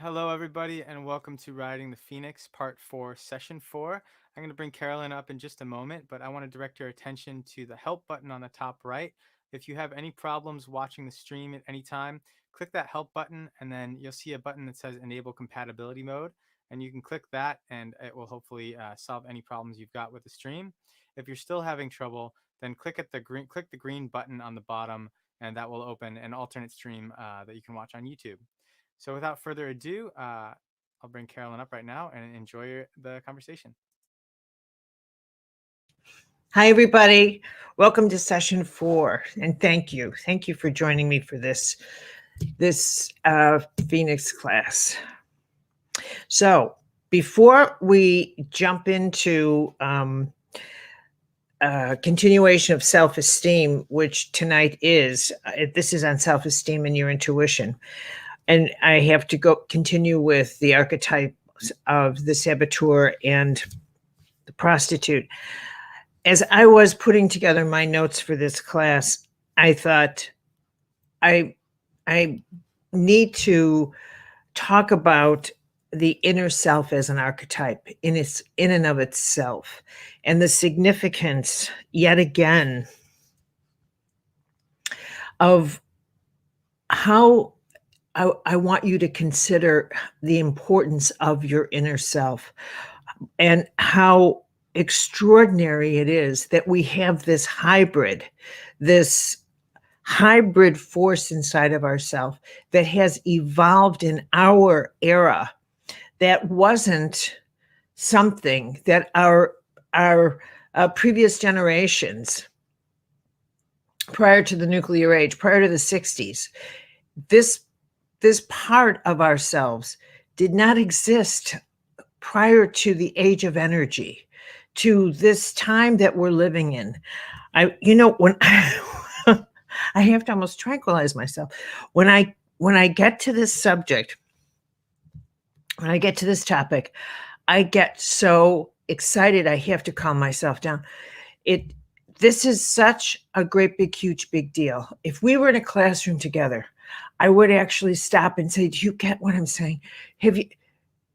Hello, everybody, and welcome to Riding the Phoenix, Part 4, Session 4. I'm going to bring Carolyn up in just a moment, but I want to direct your attention to the help button on the top right. If you have any problems watching the stream at any time, click that help button, and then you'll see a button that says Enable Compatibility Mode, and you can click that, and it will hopefully solve any problems you've got with the stream. If you're still having trouble, then click the green button on the bottom, and that will open an alternate stream that you can watch on YouTube. So without further ado, I'll bring Carolyn up right now and enjoy the conversation. Hi, everybody. Welcome to session 4, and thank you. Thank you for joining me for this Phoenix class. So before we jump into continuation of self-esteem, which tonight is, this is on self-esteem and your intuition. And I have to continue with the archetypes of the saboteur and the prostitute. As I was putting together my notes for this class, I thought I need to talk about the inner self as an archetype in and of itself, and the significance, yet again, of how I want you to consider the importance of your inner self and how extraordinary it is that we have this hybrid force inside of ourselves that has evolved in our era. That wasn't something that our previous generations, prior to the nuclear age, prior to the 60s, this part of ourselves did not exist prior to the age of energy, to this time that we're living in. When I have to almost tranquilize myself when I get to this subject, when I get to this topic, I get so excited I have to calm myself down. This is such a great big huge big deal. If we were in a classroom together, I would actually stop and say, do you get what I'm saying? Have you?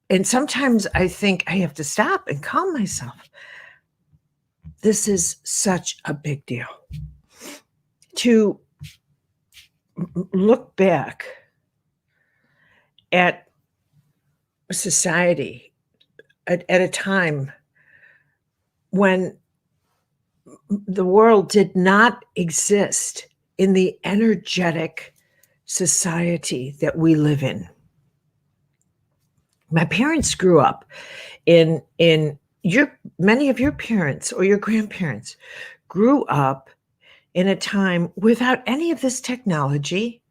And sometimes I think I have to stop and calm myself. This is such a big deal. To look back at society at a time when the world did not exist in the energetic society that we live in. My parents grew up in many of your parents or your grandparents grew up in a time without any of this technology,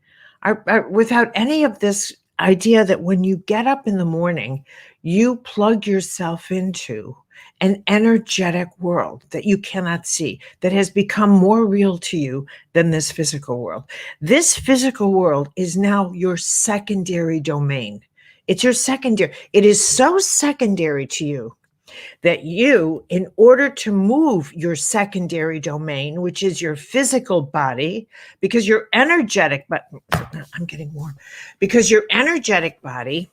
without any of this idea that when you get up in the morning, you plug yourself into an energetic world that you cannot see, that has become more real to you than this physical world. This physical world is now your secondary domain. It's your secondary. It is so secondary to you that you, in order to move your secondary domain, which is your physical body, because your energetic, but I'm getting warm, because your energetic body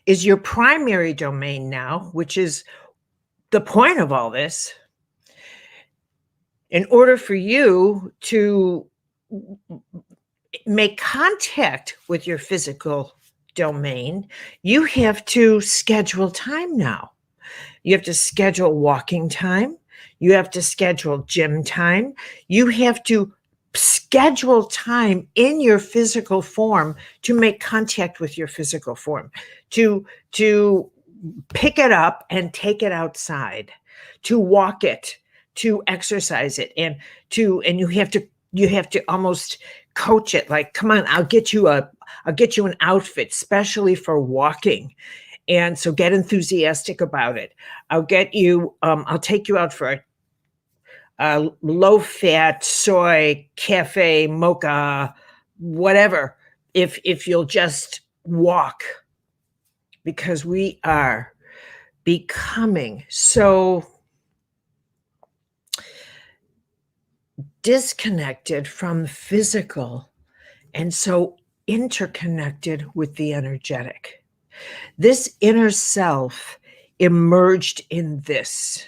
is your primary domain now, which is the point of all this. In order for you to make contact with your physical domain, you have to schedule time now. You have to schedule walking time. You have to schedule gym time. You have to schedule time in your physical form to make contact with your physical form, to pick it up and take it outside, to walk it, to exercise it, and you have to almost coach it, like, come on, I'll get you an outfit specially for walking. And so get enthusiastic about it. I'll take you out for a low-fat soy cafe mocha, whatever, if you'll just walk, because we are becoming so disconnected from physical and so interconnected with the energetic. This inner self emerged in this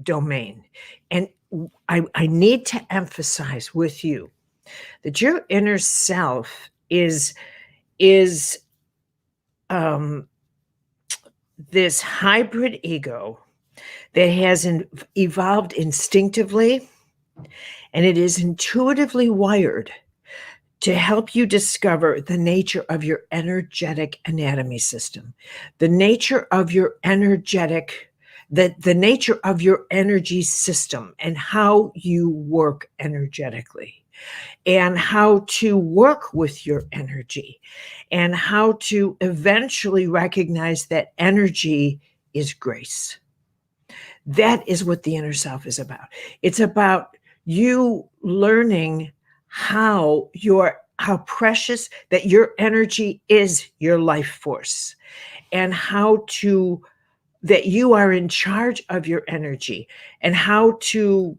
domain. And I need to emphasize with you that your inner self is this hybrid ego that has evolved instinctively, and it is intuitively wired to help you discover the nature of your energetic anatomy system, the nature of your energetic, the nature of your energy system, and how you work energetically, and how to work with your energy, and how to eventually recognize that energy is grace. That is what the inner self is about. It's about you learning how precious that your energy is, your life force, and how to that you are in charge of your energy, and how to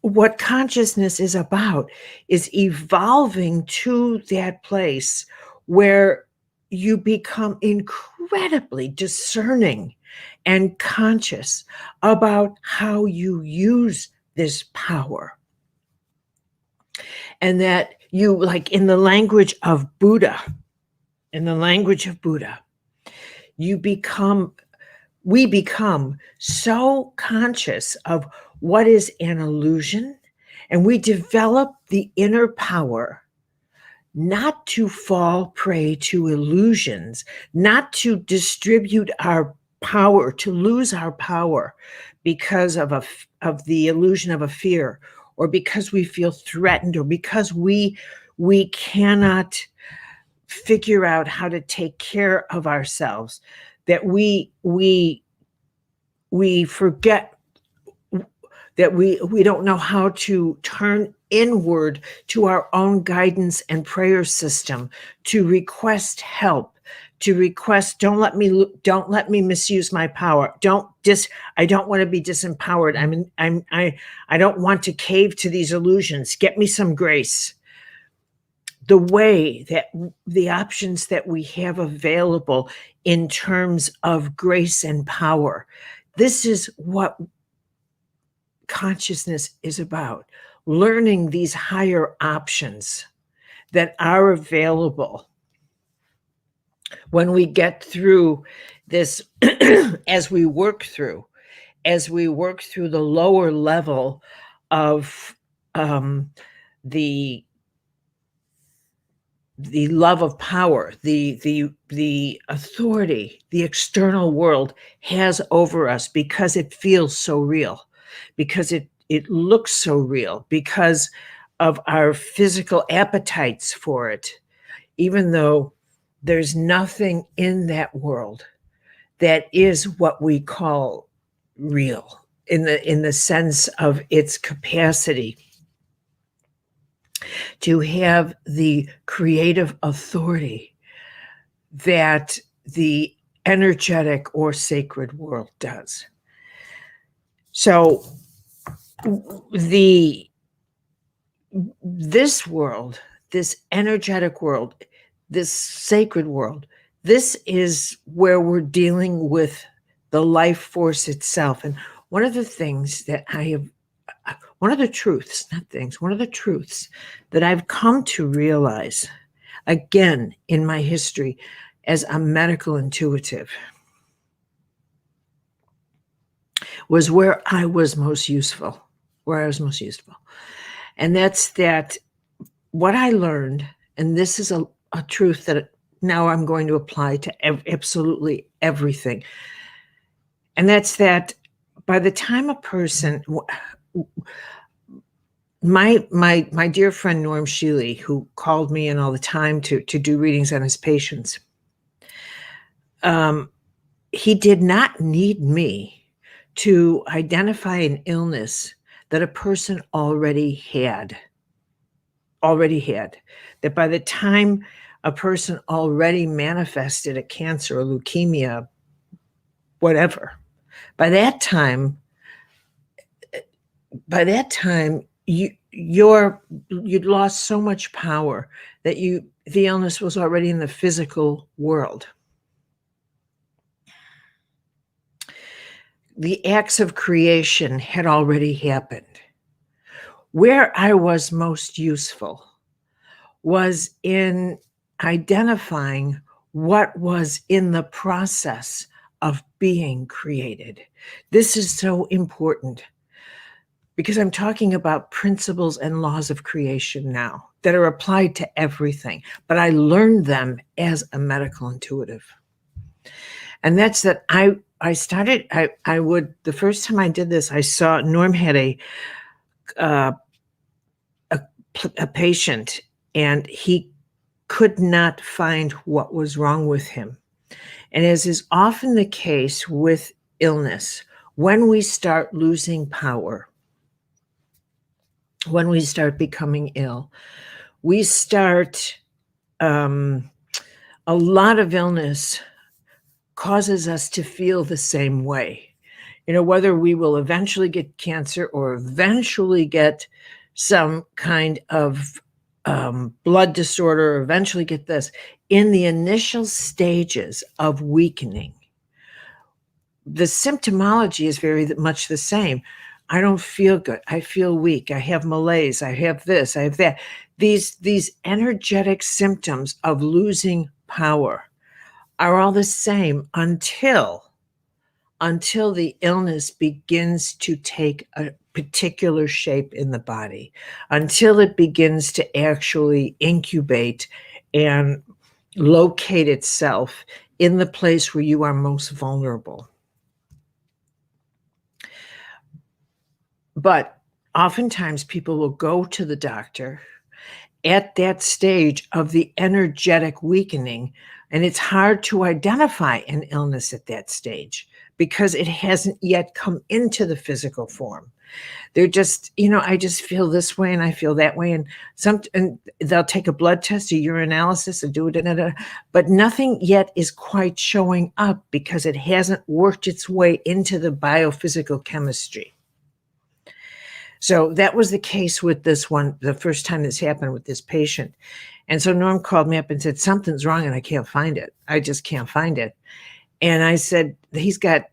what consciousness is about is evolving to that place where you become incredibly discerning and conscious about how you use this power. And that you, like in the language of Buddha, we become so conscious of what is an illusion, and we develop the inner power not to fall prey to illusions, not to distribute our power, to lose our power because of the illusion of a fear, or because we feel threatened, or because we cannot figure out how to take care of ourselves, that we forget, that we don't know how to turn inward to our own guidance and prayer system to request help, to request, don't let me misuse my power. I don't want to be disempowered. I don't want to cave to these illusions. Get me some grace. The way that the options that we have available in terms of grace and power, this is what consciousness is about. Learning these higher options that are available when we get through this, as we work through the lower level of the love of power, the authority the external world has over us, because it feels so real, because it looks so real, because of our physical appetites for it, even though there's nothing in that world that is what we call real in the sense of its capacity to have the creative authority that the energetic or sacred world does. So this world, this energetic world, this sacred world, this is where we're dealing with the life force itself. And one of the truths that I've come to realize, again, in my history as a medical intuitive, was where I was most useful. And that's that what I learned, and this is a truth that now I'm going to apply to absolutely everything. And that's that by the time a person, my dear friend Norm Shealy, who called me in all the time to do readings on his patients, he did not need me to identify an illness that a person already had. That by the time a person already manifested a cancer or leukemia, whatever, by that time you'd lost so much power that the illness was already in the physical world. The acts of creation had already happened. Where I was most useful was in identifying what was in the process of being created. This is so important because I'm talking about principles and laws of creation now that are applied to everything, but I learned them as a medical intuitive. And that's that I would, the first time I did this, I saw Norm had a patient, and he could not find what was wrong with him. And as is often the case with illness, when we start losing power, when we start becoming ill, we start, a lot of illness causes us to feel the same way. Whether we will eventually get cancer or eventually get some kind of blood disorder, or eventually get this, in the initial stages of weakening, the symptomology is very much the same. I don't feel good. I feel weak. I have malaise. I have this. I have that. These energetic symptoms of losing power are all the same until the illness begins to take a particular shape in the body, until it begins to actually incubate and locate itself in the place where you are most vulnerable. But oftentimes people will go to the doctor at that stage of the energetic weakening, and it's hard to identify an illness at that stage because it hasn't yet come into the physical form. They're just, I just feel this way and I feel that way. And they'll take a blood test, a urinalysis, and do it, but nothing yet is quite showing up because it hasn't worked its way into the biophysical chemistry. So that was the case with this one, the first time this happened with this patient. And so Norm called me up and said, something's wrong and I can't find it. I just can't find it. And I said, he's got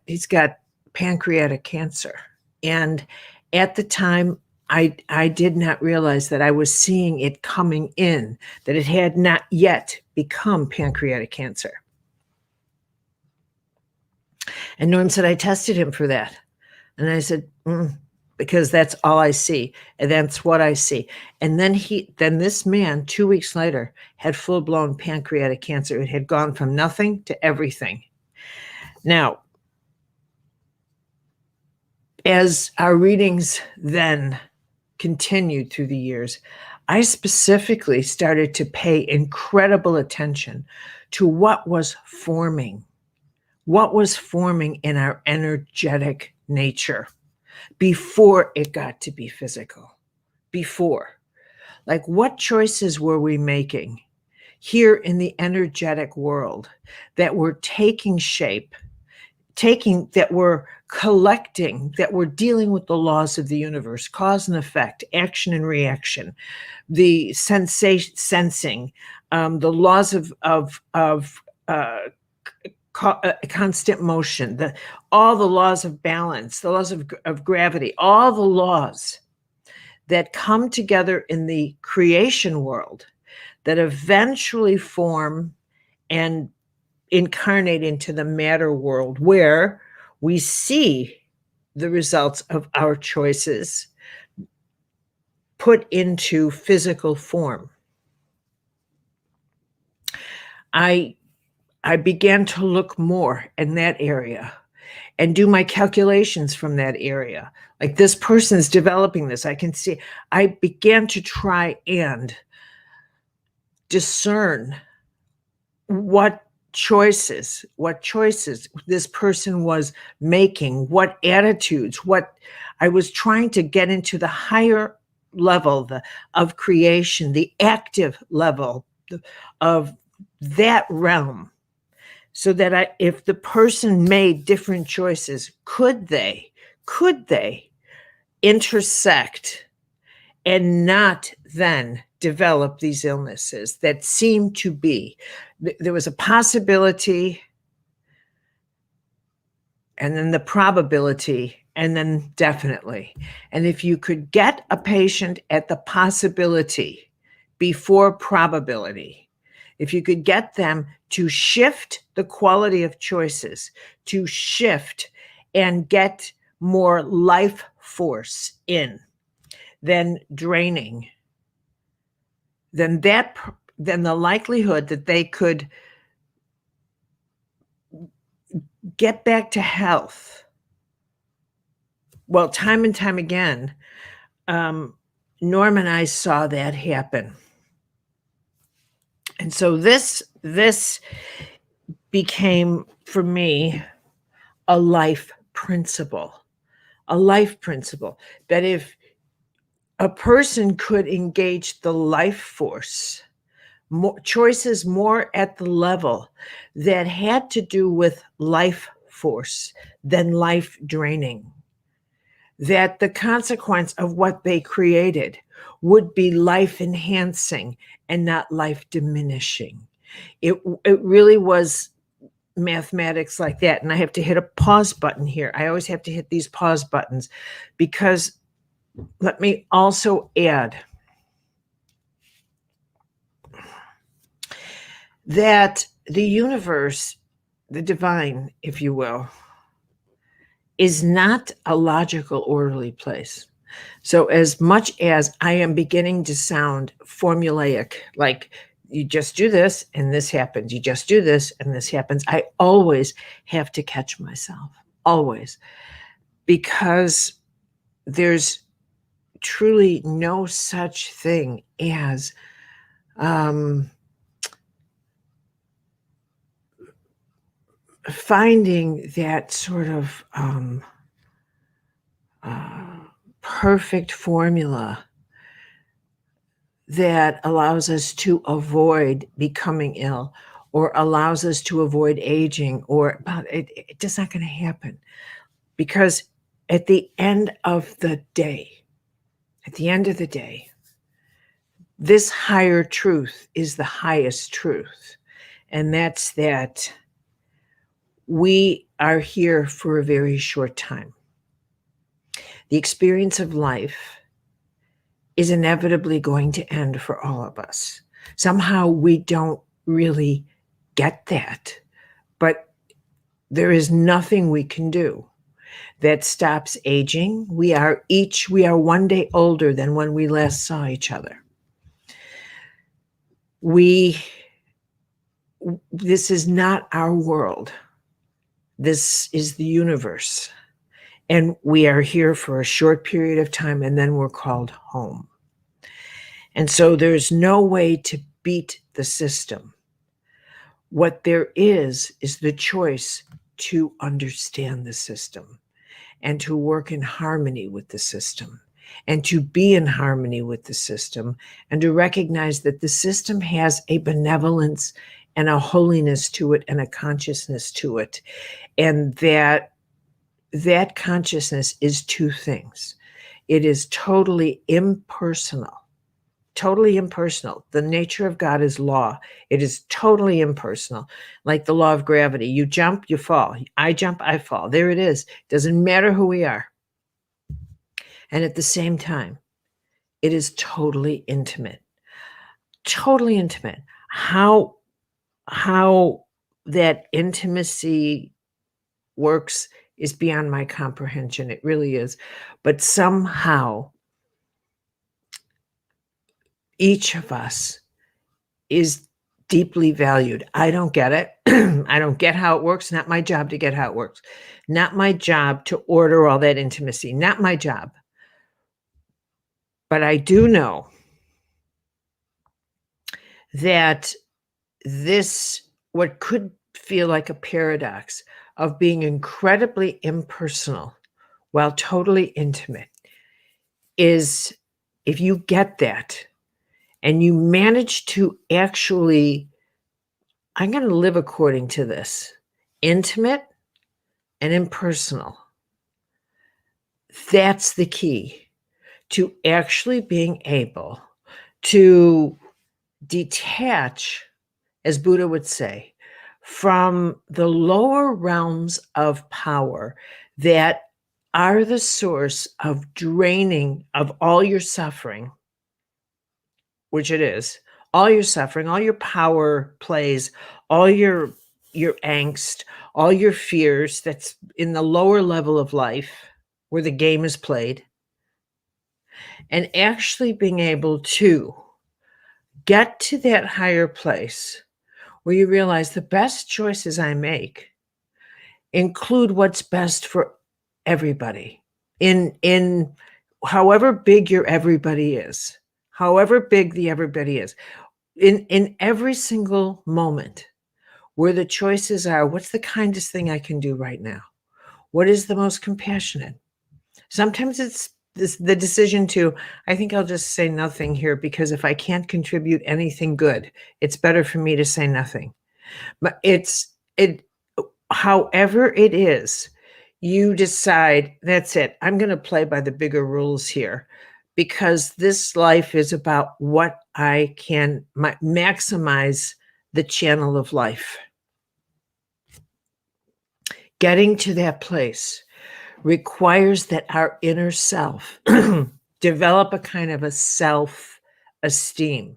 pancreatic cancer. And at the time, I did not realize that I was seeing it coming in, that it had not yet become pancreatic cancer. And Norm said, I tested him for that. And I said, because that's all I see. And that's what I see. And then this man, 2 weeks later, had full-blown pancreatic cancer. It had gone from nothing to everything. Now, as our readings then continued through the years, I specifically started to pay incredible attention to what was forming in our energetic nature before it got to be physical. Before. Like, what choices were we making here in the energetic world that were taking shape, that were collecting, that were dealing with the laws of the universe, cause and effect, action and reaction, the sensing, the laws of constant motion, all the laws of balance, the laws of gravity, all the laws that come together in the creation world that eventually form and incarnate into the matter world, where we see the results of our choices put into physical form. I began to look more in that area and do my calculations from that area. Like, this person's developing this. I can see. I began to try and discern what choices this person was making, what attitudes, what I was trying to get into the higher level of creation, the active level of that realm, so that if the person made different choices, could they intersect and not then develop these illnesses that seem to be. There was a possibility, and then the probability, and then definitely. And if you could get a patient at the possibility before probability, if you could get them to shift the quality of choices, to shift and get more life force in than draining, then the likelihood that they could get back to health. Well, time and time again, Norm and I saw that happen. And so this became, for me, a life principle that if a person could engage the life force, more choices more at the level that had to do with life force than life draining, that the consequence of what they created would be life enhancing and not life diminishing. It really was mathematics like that. And I have to hit a pause button here. I always have to hit these pause buttons because let me also add that the universe, the divine, if you will, is not a logical, orderly place. So as much as I am beginning to sound formulaic, like you just do this and this happens, you just do this and this happens, I always have to catch myself, always, because there's truly no such thing as finding that sort of perfect formula that allows us to avoid becoming ill or allows us to avoid aging, or but it's just not going to happen, because at the end of the day, this higher truth is the highest truth, and that's that we are here for a very short time. The experience of life is inevitably going to end for all of us. Somehow we don't really get that, but there is nothing we can do that stops aging. We are one day older than when we last saw each other. This is not our world. This is the universe. And we are here for a short period of time, and then we're called home. And so there's no way to beat the system. What there is the choice to understand the system and to work in harmony with the system and to be in harmony with the system and to recognize that the system has a benevolence and a holiness to it and a consciousness to it. And that consciousness is two things. It is totally impersonal. The nature of God is law. It is totally impersonal, like the law of gravity. You jump, you fall. I jump, I fall. There it is. Doesn't matter who we are. And at the same time, it is totally intimate. Totally intimate. How that intimacy works is beyond my comprehension. It really is. But somehow, each of us is deeply valued. I don't get it. I don't get how it works. Not my job to get how it works. Not my job to order all that intimacy. Not my job. But I do know that what could feel like a paradox of being incredibly impersonal while totally intimate is, if you get that and you manage to actually, I'm going to live according to this, intimate and impersonal, that's the key to actually being able to detach, as Buddha would say, from the lower realms of power that are the source of draining of all your suffering, which it is, all your suffering, all your power plays, all your angst, all your fears that's in the lower level of life where the game is played, and actually being able to get to that higher place where you realize the best choices I make include what's best for everybody in however big your everybody is, however big the everybody is, in every single moment where the choices are, what's the kindest thing I can do right now? What is the most compassionate? Sometimes it's the decision to, I think I'll just say nothing here, because if I can't contribute anything good, it's better for me to say nothing. But however it is, you decide, that's it. I'm going to play by the bigger rules here, because this life is about what I can maximize the channel of life. Getting to that place requires that our inner self develop a kind of a self-esteem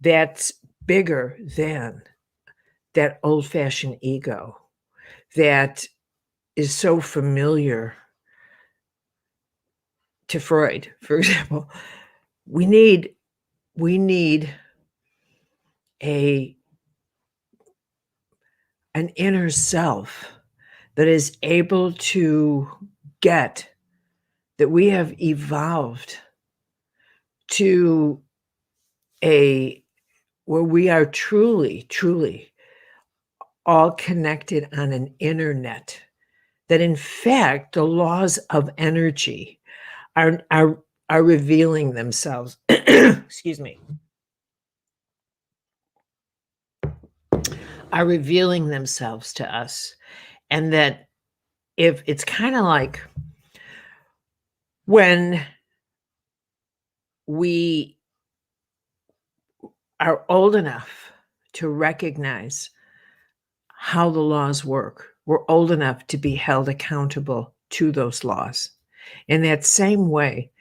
that's bigger than that old-fashioned ego that is so familiar to Freud, for example. We need an inner self that is able to get that we have evolved to where we are truly all connected on an internet, that in fact the laws of energy are revealing themselves excuse me, are revealing themselves to us. And that if it's kind of like when we are old enough to recognize how the laws work, we're old enough to be held accountable to those laws. In that same way,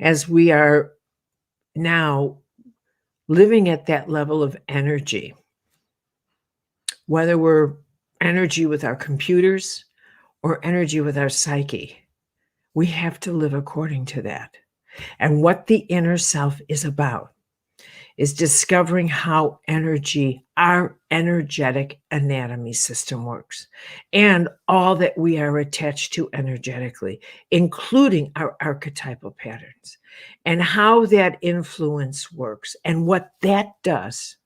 as we are now living at that level of energy, whether we're energy with our computers or energy with our psyche, we have to live according to that. And what the inner self is about is discovering how energy, our energetic anatomy system works, and all that we are attached to energetically, including our archetypal patterns, and how that influence works. And what that does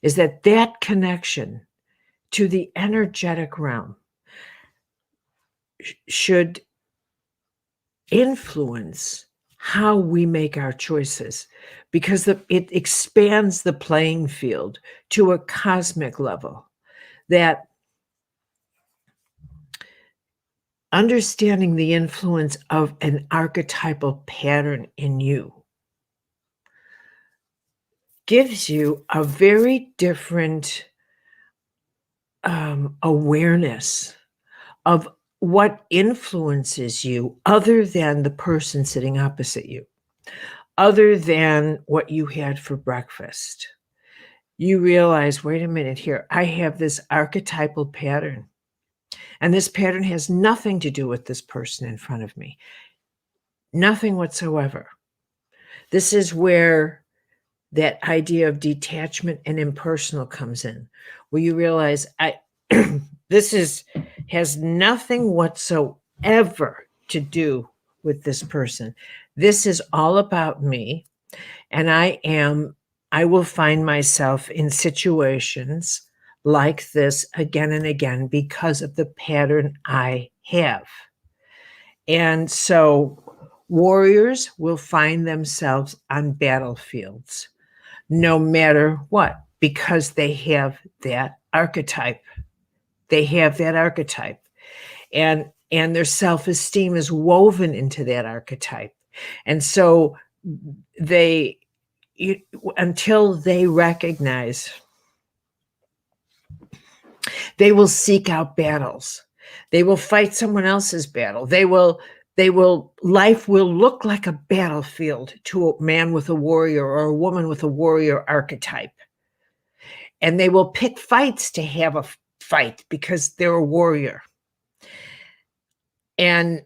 is that connection to the energetic realm should influence how we make our choices, because it expands the playing field to a cosmic level, that understanding the influence of an archetypal pattern in you gives you a very different awareness of what influences you, other than the person sitting opposite you, other than what you had for breakfast. You realize, wait a minute here, I have this archetypal pattern, and this pattern has nothing to do with this person in front of me. Nothing whatsoever. This is where that idea of detachment and impersonal comes in, where you realize this has nothing whatsoever to do with this person. This is all about me, and I will find myself in situations like this again and again because of the pattern I have. And so warriors will find themselves on battlefields no matter what, because they have that archetype. They have that archetype. And their self-esteem is woven into that archetype. And so they, until they recognize, they will seek out battles. They will fight someone else's battle. Life will look like a battlefield to a man with a warrior or a woman with a warrior archetype. And they will pick fights to have a fight because they're a warrior. And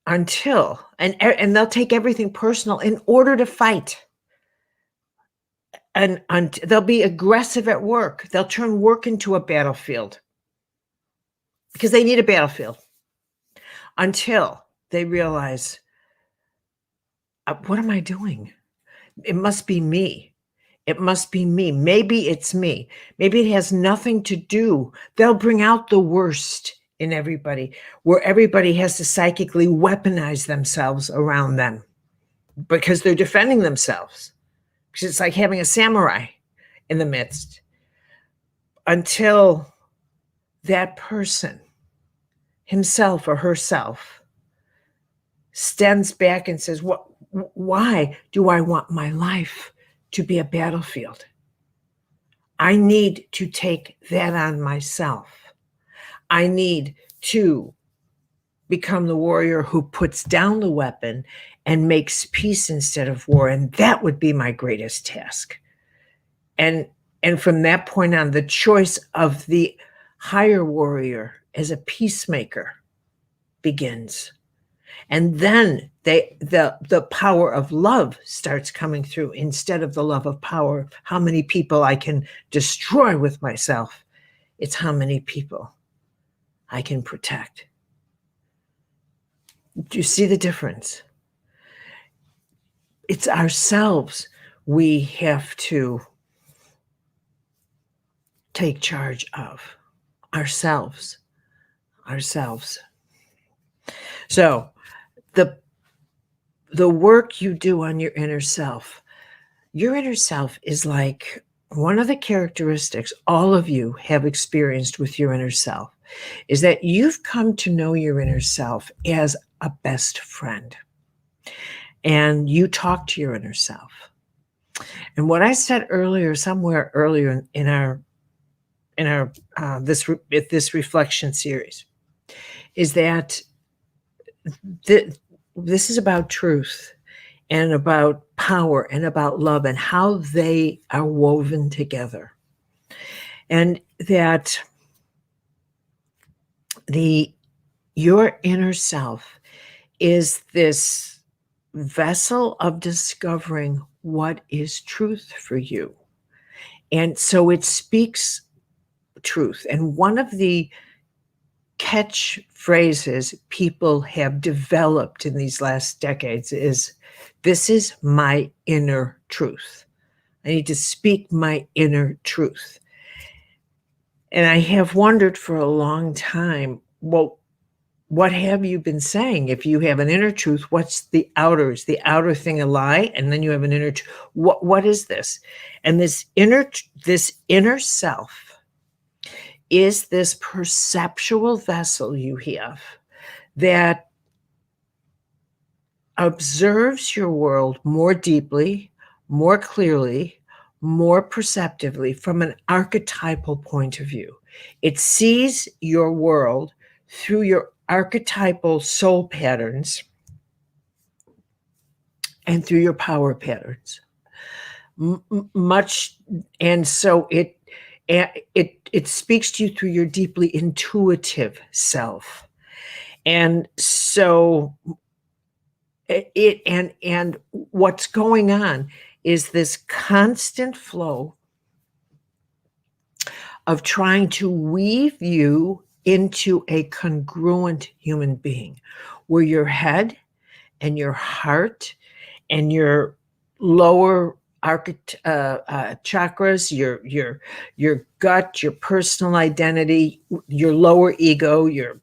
until, and they'll take everything personal in order to fight. And they'll be aggressive at work. They'll turn work into a battlefield because they need a battlefield until they realize, what am I doing? It must be me. It must be me. Maybe it's me. Maybe it has nothing to do. They'll bring out the worst in everybody, where everybody has to psychically weaponize themselves around them because they're defending themselves. Because it's like having a samurai in the midst, until that person, himself or herself, stands back and says, why do I want my life to be a battlefield? I need to take that on myself. I need to become the warrior who puts down the weapon and makes peace instead of war. And that would be my greatest task. And from that point on, the choice of the higher warrior as a peacemaker begins. And then the power of love starts coming through instead of the love of power. How many people I can destroy with myself. It's how many people I can protect. Do you see the difference? It's ourselves we have to take charge of. Ourselves. So the work you do on your inner self is like one of the characteristics all of you have experienced with your inner self is that you've come to know your inner self as a best friend. And you talk to your inner self. And what I said somewhere earlier in our this reflection series, is that this is about truth and about power and about love and how they are woven together. And that your inner self is this vessel of discovering what is truth for you. And so it speaks truth. And one of the catchphrases people have developed in these last decades is, this is my inner truth. I need to speak my inner truth. And I have wondered for a long time, well, what have you been saying? If you have an inner truth, what's the outer? Is the outer thing a lie? And then you have an inner truth. What is this? And this inner self is this perceptual vessel you have that observes your world more deeply, more clearly, more perceptively from an archetypal point of view. It sees your world through your archetypal soul patterns and through your power patterns. And so it speaks to you through your deeply intuitive self. And so and what's going on is this constant flow of trying to weave you into a congruent human being, where your head and your heart and your lower chakras, your gut, your personal identity, your lower ego, your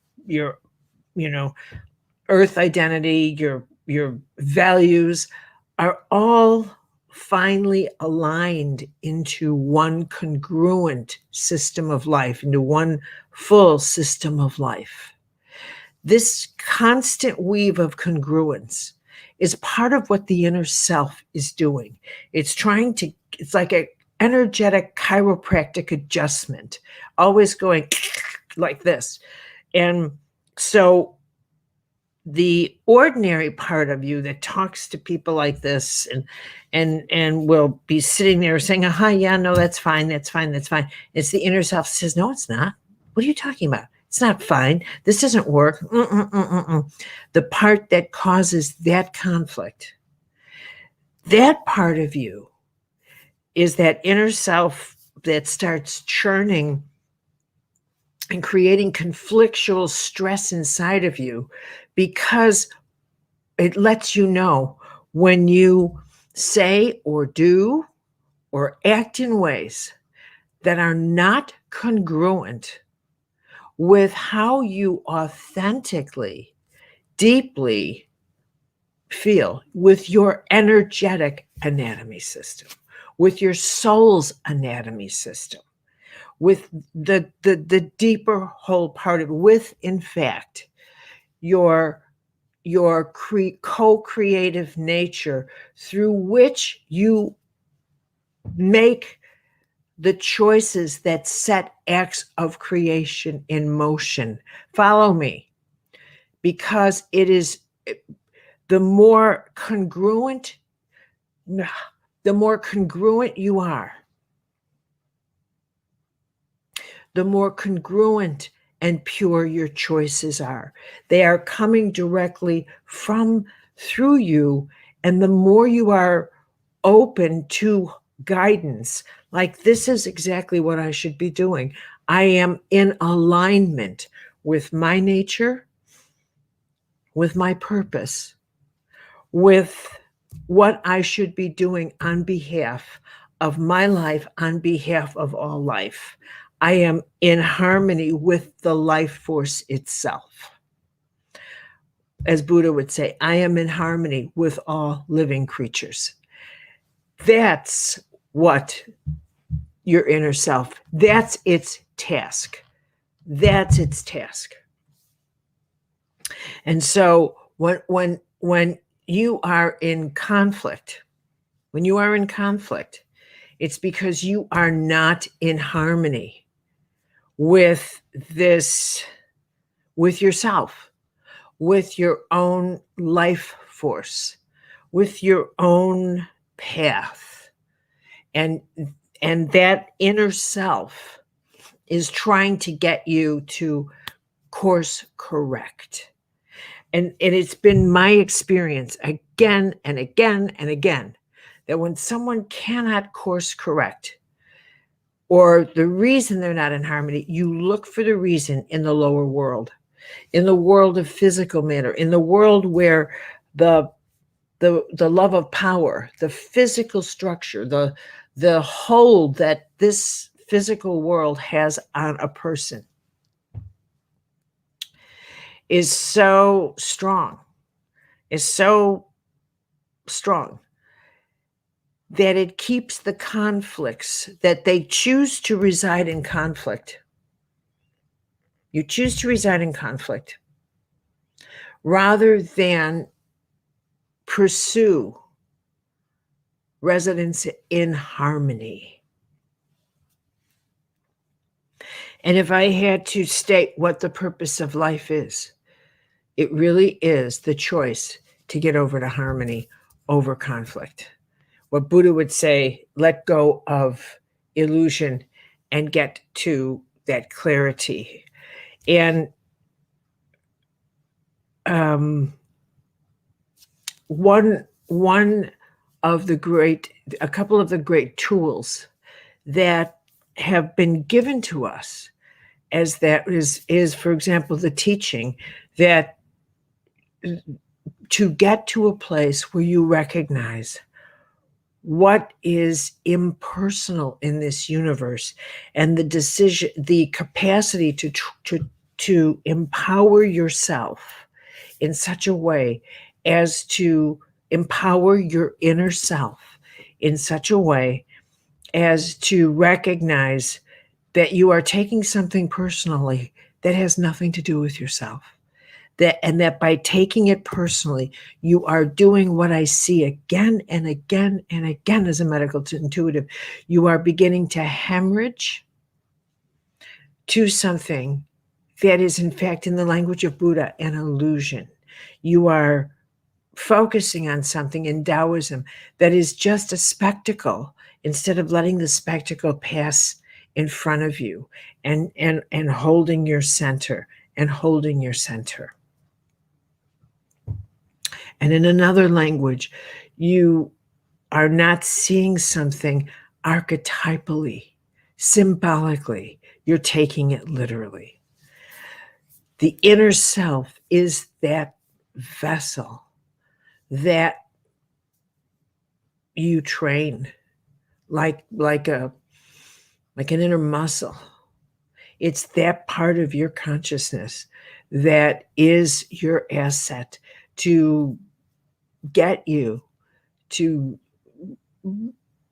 earth identity, your values are all finally aligned into one congruent system of life, into one full system of life. This constant weave of congruence is part of what the inner self is doing. It's like an energetic chiropractic adjustment, always going like this. And so the ordinary part of you that talks to people like this and will be sitting there saying, aha, yeah, no, that's fine, that's fine, that's fine. It's the inner self says, no, it's not. What are you talking about? It's not fine. This doesn't work. The part that causes that conflict, that part of you is that inner self that starts churning and creating conflictual stress inside of you, because it lets you know when you say or do or act in ways that are not congruent with how you authentically, deeply feel, with your energetic anatomy system, with your soul's anatomy system, with the deeper whole part of it, with, in fact, your co-creative nature through which you make the choices that set acts of creation in motion. Follow me, because it is the more congruent you are, the more congruent and pure your choices are. They are coming directly through you. And the more you are open to guidance, like this is exactly what I should be doing. I am in alignment with my nature, with my purpose, with what I should be doing on behalf of my life, on behalf of all life. I am in harmony with the life force itself. As Buddha would say, I am in harmony with all living creatures. That's what your inner self, that's its task. That's its task. And so when you are in conflict, it's because you are not in harmony with yourself, with your own life force, with your own path. And that inner self is trying to get you to course correct. And it's been my experience again and again and again that when someone cannot course correct, or the reason they're not in harmony, you look for the reason in the lower world, in the world of physical matter, in the world where the love of power, the physical structure, the hold that this physical world has on a person is so strong, that it keeps the conflicts that they choose to reside in conflict. You choose to reside in conflict rather than pursue residence in harmony. And if I had to state what the purpose of life is, it really is the choice to get over to harmony over conflict. What Buddha would say, let go of illusion and get to that clarity. And a couple of the great tools that have been given to us as that is, for example, the teaching that to get to a place where you recognize what is impersonal in this universe, and the capacity to empower yourself in such a way as to empower your inner self in such a way as to recognize that you are taking something personally that has nothing to do with yourself, that by taking it personally, you are doing what I see again and again and again as a medical intuitive. You are beginning to hemorrhage to something that is, in fact, in the language of Buddha, an illusion. You are focusing on something in Taoism that is just a spectacle, instead of letting the spectacle pass in front of you and holding your center and holding your center. And in another language, you are not seeing something archetypally, symbolically. You're taking it literally. The inner self is that vessel that you train like an inner muscle. It's that part of your consciousness that is your asset to get you to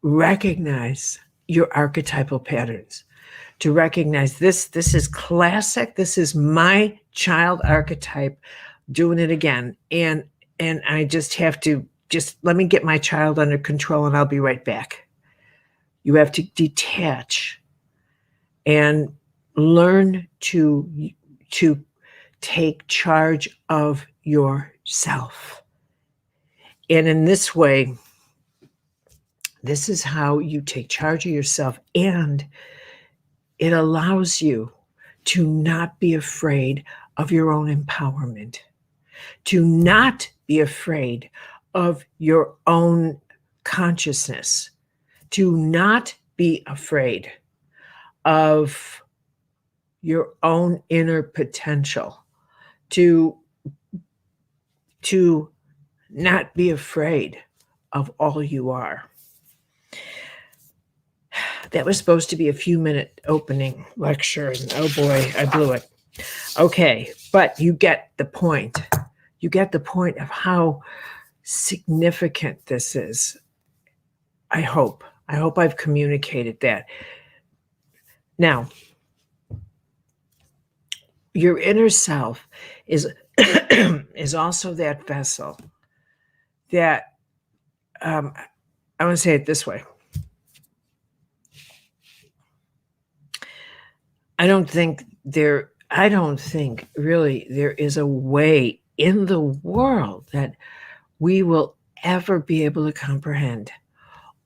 recognize your archetypal patterns, to recognize this is classic, this is my child archetype doing it again, and I just have to let me get my child under control and I'll be right back. You have to detach and learn to take charge of yourself. And in this way, this is how you take charge of yourself, and it allows you to not be afraid of your own empowerment, to not be afraid of your own consciousness, to not be afraid of your own inner potential, to not be afraid of all you are. That was supposed to be a few-minute opening lecture, and oh boy, I blew it. Okay, but you get the point. You get the point of how significant this is. I hope I've communicated that. Now, your inner self is also that vessel that, I want to say it this way. I don't think really there is a way in the world that we will ever be able to comprehend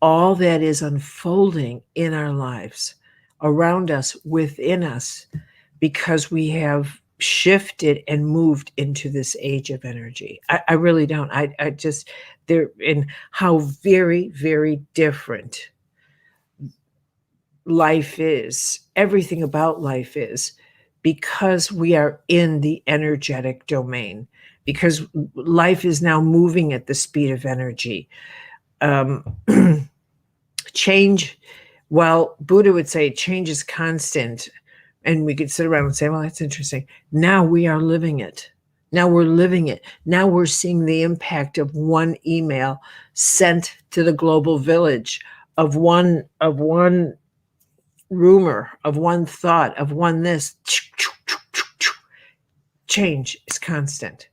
all that is unfolding in our lives, around us, within us, because we have shifted and moved into this age of energy. I really don't. I just, they're in how very, very different life is, everything about life is, because we are in the energetic domain, because life is now moving at the speed of energy. Change, well, Buddha would say change is constant. And we could sit around and say, well, that's interesting. Now we are living it. Now we're living it. Now we're seeing the impact of one email sent to the global village, of one rumor, of one thought, of one this. Change is constant.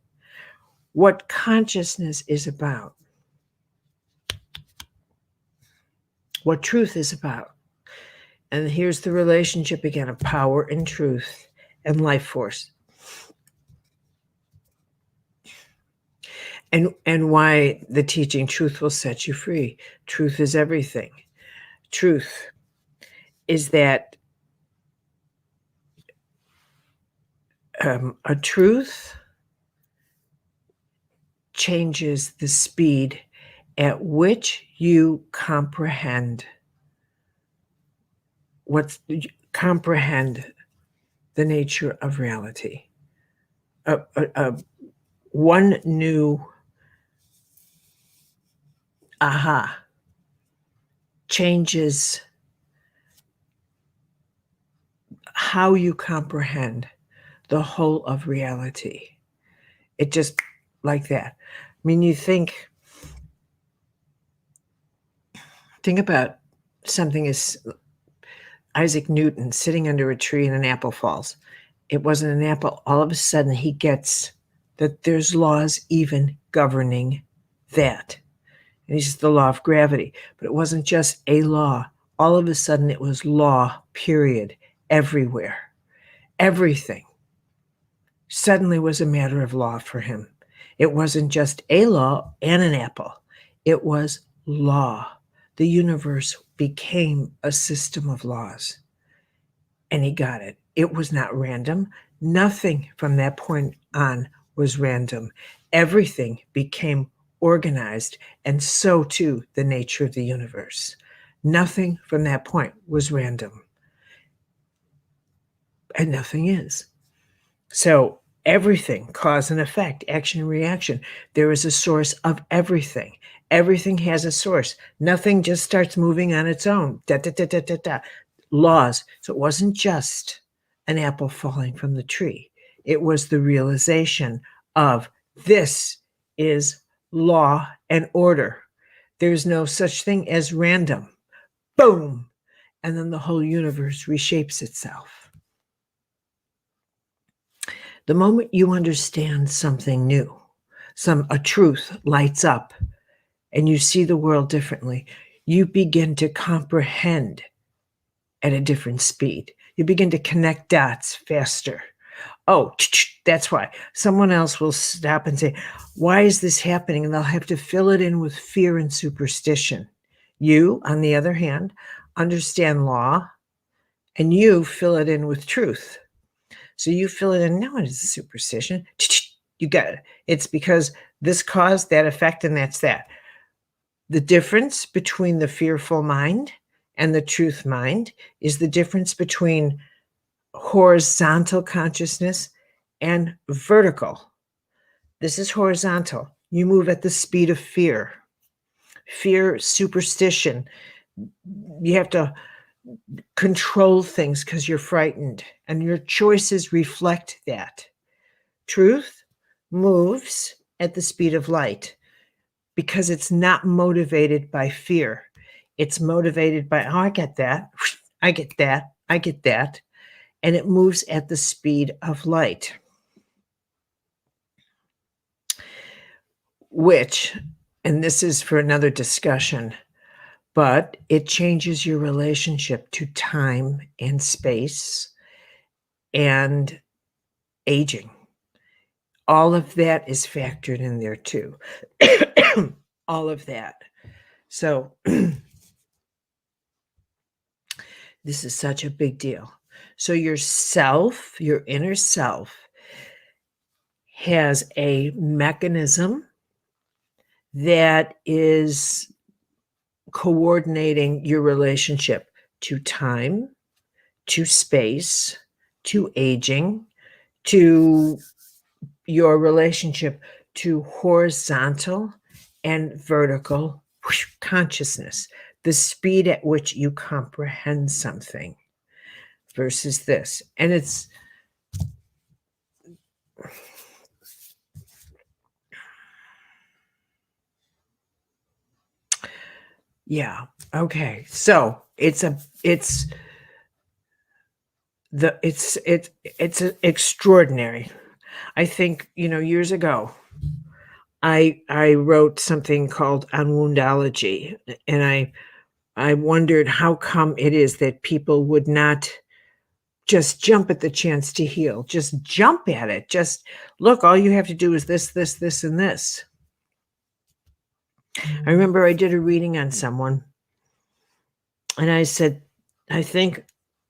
What consciousness is about, what truth is about. And here's the relationship again of power and truth and life force. And why the teaching truth will set you free. Truth is everything. Truth is that a truth changes the speed at which you comprehend the nature of reality. One new aha changes how you comprehend the whole of reality. It just like that. I mean, you think about something as Isaac Newton sitting under a tree and an apple falls. It wasn't an apple. All of a sudden he gets that there's laws even governing that. And it's the law of gravity. But it wasn't just a law. All of a sudden, it was law, period, everywhere. Everything suddenly was a matter of law for him. It wasn't just a law and an apple. It was law. The universe became a system of laws. And he got it. It was not random. Nothing from that point on was random. Everything became organized, and so too the nature of the universe. Nothing from that point was random. And nothing is. So everything, cause and effect, action and reaction. There is a source of everything. Everything has a source. Nothing just starts moving on its own. Da, da, da, da, da, da. Laws. So it wasn't just an apple falling from the tree. It was the realization of this is law and order. There's no such thing as random. Boom. And then the whole universe reshapes itself. The moment you understand something new, a truth lights up, and you see the world differently, you begin to comprehend at a different speed. You begin to connect dots faster. Oh, that's why. Someone else will stop and say, why is this happening? And they'll have to fill it in with fear and superstition. You, on the other hand, understand law, and you fill it in with truth. So you fill it in. No, it is a superstition. You got it. It's because this caused that effect, and that's that. The difference between the fearful mind and the truth mind is the difference between horizontal consciousness and vertical. This is horizontal. You move at the speed of fear. Fear, superstition. You have to control things because you're frightened, and your choices reflect that. Truth moves at the speed of light because it's not motivated by fear. It's motivated by, oh, I get that, I get that, I get that. And it moves at the speed of light, which, and this is for another discussion, but it changes your relationship to time and space and aging. All of that is factored in there too. All of that. So this is such a big deal. So your self, your inner self, has a mechanism that is coordinating your relationship to time, to space, to aging, to your relationship to horizontal and vertical consciousness, the speed at which you comprehend something versus this. And it's, yeah, okay. So it's extraordinary. I think, years ago, I wrote something called On Woundology, and I wondered how come it is that people would not just jump at the chance to heal. Just jump at it. Just look, all you have to do is this, this, this, and this. I remember I did a reading on someone, and I said, I think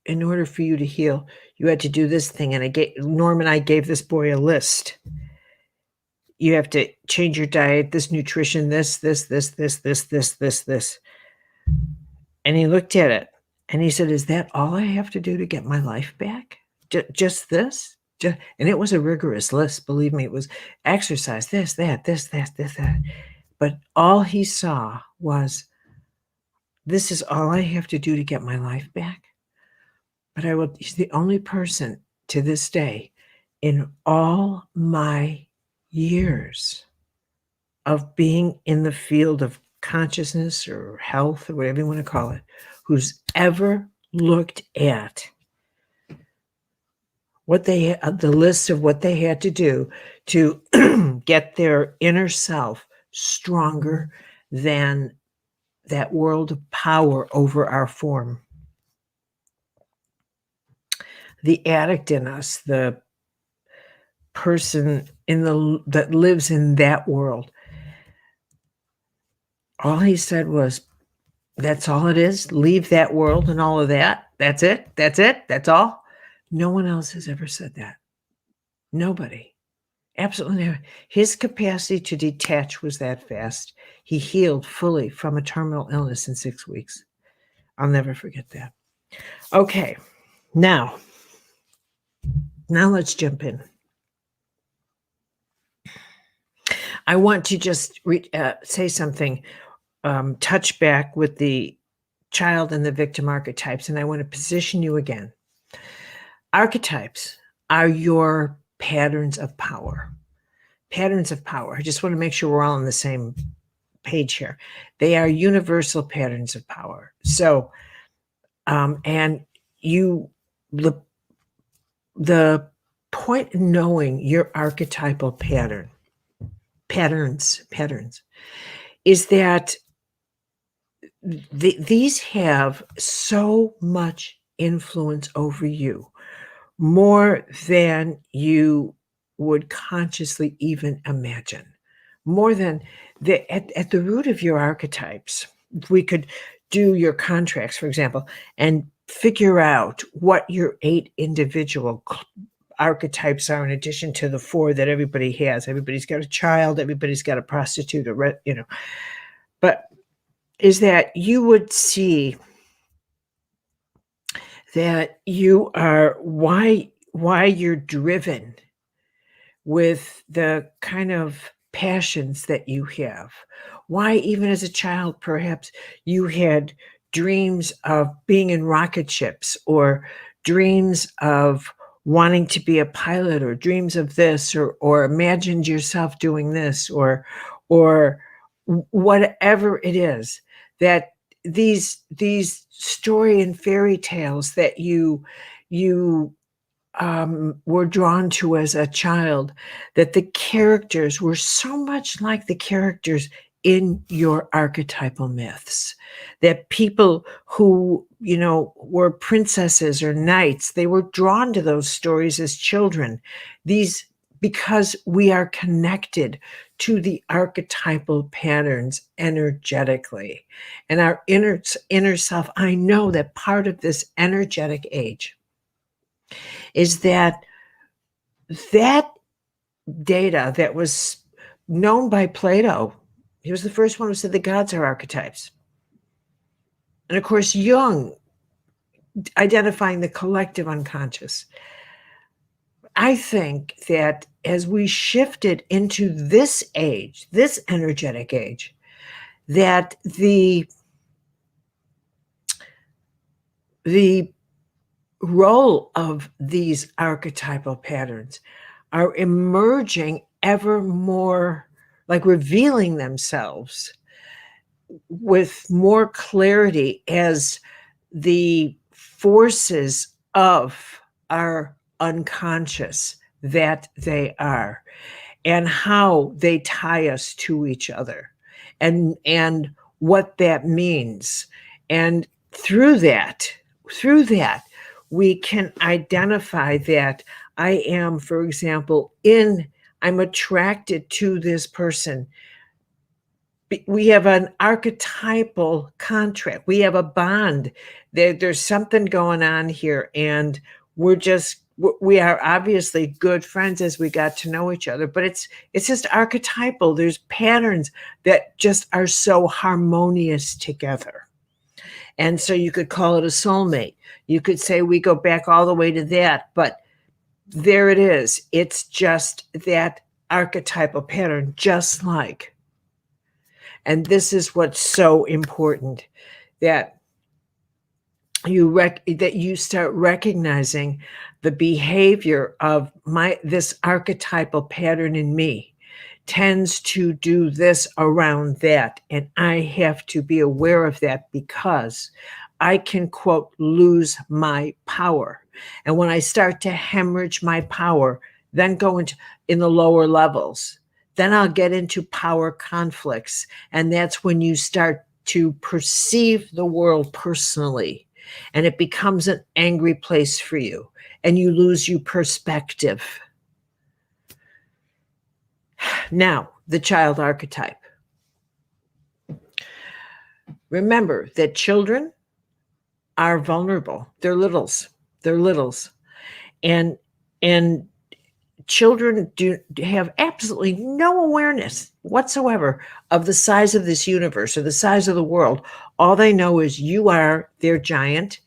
in order for you to heal, you had to do this thing. And Norm and I gave this boy a list. You have to change your diet, this nutrition, this. And he looked at it and he said, is that all I have to do to get my life back? Just this? And it was a rigorous list. Believe me, it was exercise, this, that. But all he saw was, this is all I have to do to get my life back. But he's the only person to this day in all my years of being in the field of consciousness or health or whatever you want to call it, who's ever looked at the list of what they had to do to get their inner self stronger than that world of power over our form. The addict in us, the person that lives in that world, all he said was, that's all it is. Leave that world and all of that. That's it. That's it. That's all. No one else has ever said that. Nobody. Absolutely never. His capacity to detach was that fast. He healed fully from a terminal illness in 6 weeks. I'll never forget that. Okay. Now let's jump in. I want to just say something, touch back with the child and the victim archetypes, and I want to position you again. Archetypes are your patterns of power. Patterns of power. I just want to make sure we're all on the same page here. They are universal patterns of power. So, and the point in knowing your archetypal patterns is that these have so much influence over you, more than you would consciously even imagine. More than at the root of your archetypes, we could do your contracts, for example, and figure out what your 8 individual archetypes are in addition to the 4 that everybody has. Everybody's got a child, everybody's got a prostitute, but is that you would see that you are why you're driven with the kind of passions that you have. Why, even as a child, perhaps you had dreams of being in rocket ships, or dreams of wanting to be a pilot, or dreams of this, or imagined yourself doing this, or whatever it is, that these story and fairy tales that you were drawn to as a child, that the characters were so much like the characters in your archetypal myths, that people who, were princesses or knights, they were drawn to those stories as children. Because we are connected to the archetypal patterns energetically. And our inner self, I know that part of this energetic age is that data that was known by Plato. He was the first one who said the gods are archetypes. And of course, Jung, identifying the collective unconscious. I think that as we shifted into this age, this energetic age, that the role of these archetypal patterns are emerging ever more, like revealing themselves with more clarity as the forces of our unconscious that they are, and how they tie us to each other, and what that means. And through that, we can identify that I am, for example, I'm attracted to this person. We have an archetypal contract. We have a bond. There's something going on here, and we are obviously good friends as we got to know each other, but it's just archetypal. There's patterns that just are so harmonious together. And so you could call it a soulmate. You could say we go back all the way to that, but there it is. It's just that archetypal pattern, just like. And this is what's so important, that you start recognizing the behavior of this archetypal pattern in me tends to do this around that. And I have to be aware of that, because I can, quote, lose my power And when I start to hemorrhage my power, then go into in the lower levels, then I'll get into power conflicts. And that's when you start to perceive the world personally, and it becomes an angry place for you, and you lose your perspective. Now, the child archetype. Remember that children are vulnerable. They're littles. They're littles. And children do have absolutely no awareness whatsoever of the size of this universe or the size of the world. All they know is you are their giant.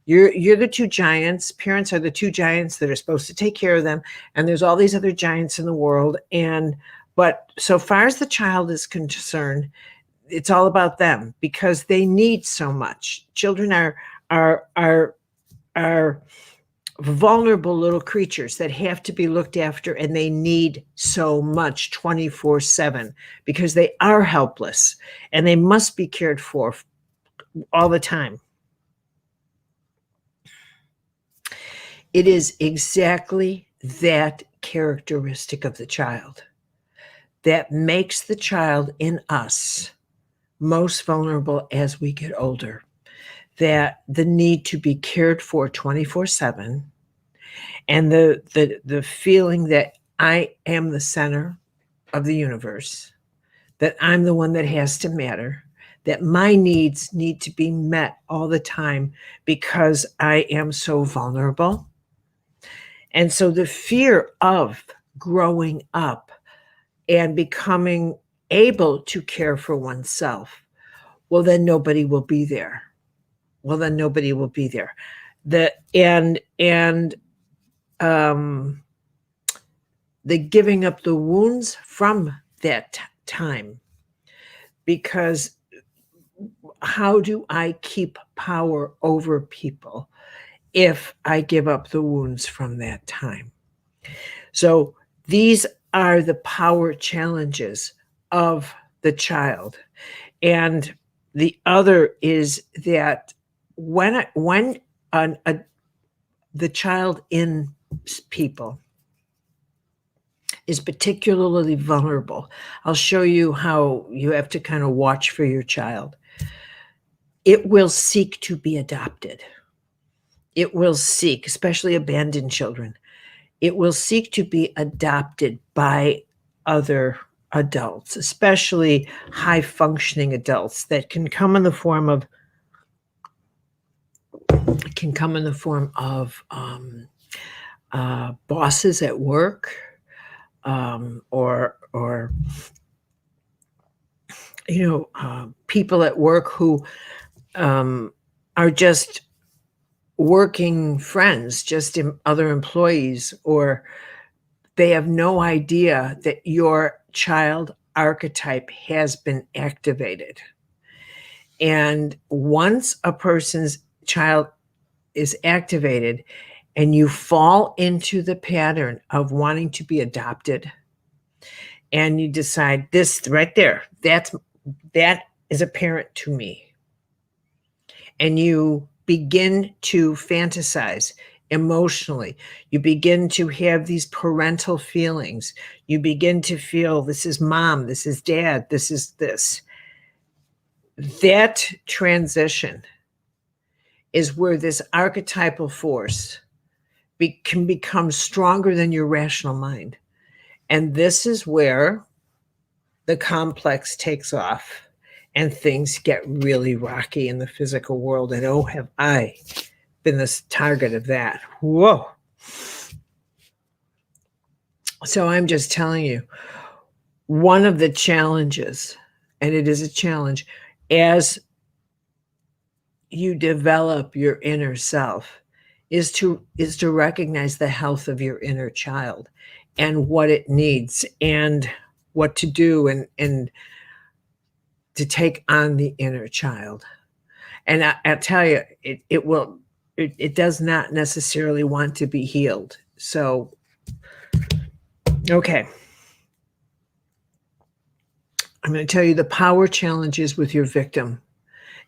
You're the two giants. Parents are the two giants that are supposed to take care of them. And there's all these other giants in the world. But so far as the child is concerned, it's all about them because they need so much. Children are vulnerable little creatures that have to be looked after, and they need so much 24/7 because they are helpless and they must be cared for all the time. It is exactly that characteristic of the child that makes the child in us most vulnerable as we get older. That the need to be cared for 24/7, and the feeling that I am the center of the universe, that I'm the one that has to matter, that my needs need to be met all the time because I am so vulnerable. And so the fear of growing up and becoming able to care for oneself, well, then nobody will be there. Well, then nobody will be there. The giving up the wounds from that time, because how do I keep power over people if I give up the wounds from that time? So these are the power challenges of the child. And the other is that when the child in people is particularly vulnerable, I'll show you how you have to kind of watch for your child. It will seek to be adopted. It will seek, especially abandoned children, it will seek to be adopted by other adults, especially high functioning adults that can come in the form of bosses at work, or people at work who are just working friends, just other employees, or they have no idea that your child archetype has been activated. And once a person's child is activated and you fall into the pattern of wanting to be adopted, and you decide this right there, that is a parent to me, and you begin to fantasize emotionally, you begin to have these parental feelings, you begin to feel this is mom, this is dad, this is this. That transition is where this archetypal force can become stronger than your rational mind. And this is where the complex takes off and things get really rocky in the physical world. And oh, have I been the target of that. Whoa. So I'm just telling you, one of the challenges, and it is a challenge, as you develop your inner self, is to recognize the health of your inner child and what it needs and what to do and to take on the inner child. And I tell you, it does not necessarily want to be healed. So, okay. I'm going to tell you the power challenges with your victim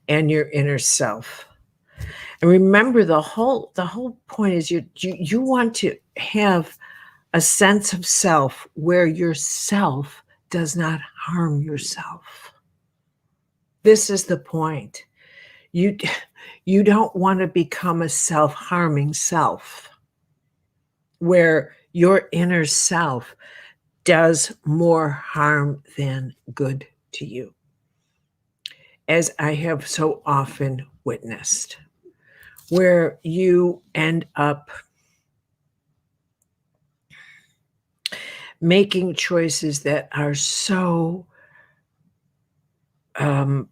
and your inner self. And remember, the whole point is you want to have a sense of self where yourself does not harm yourself. This is the point. You you don't want to become a self-harming self where your inner self does more harm than good to you, as I have so often witnessed, where you end up making choices that are so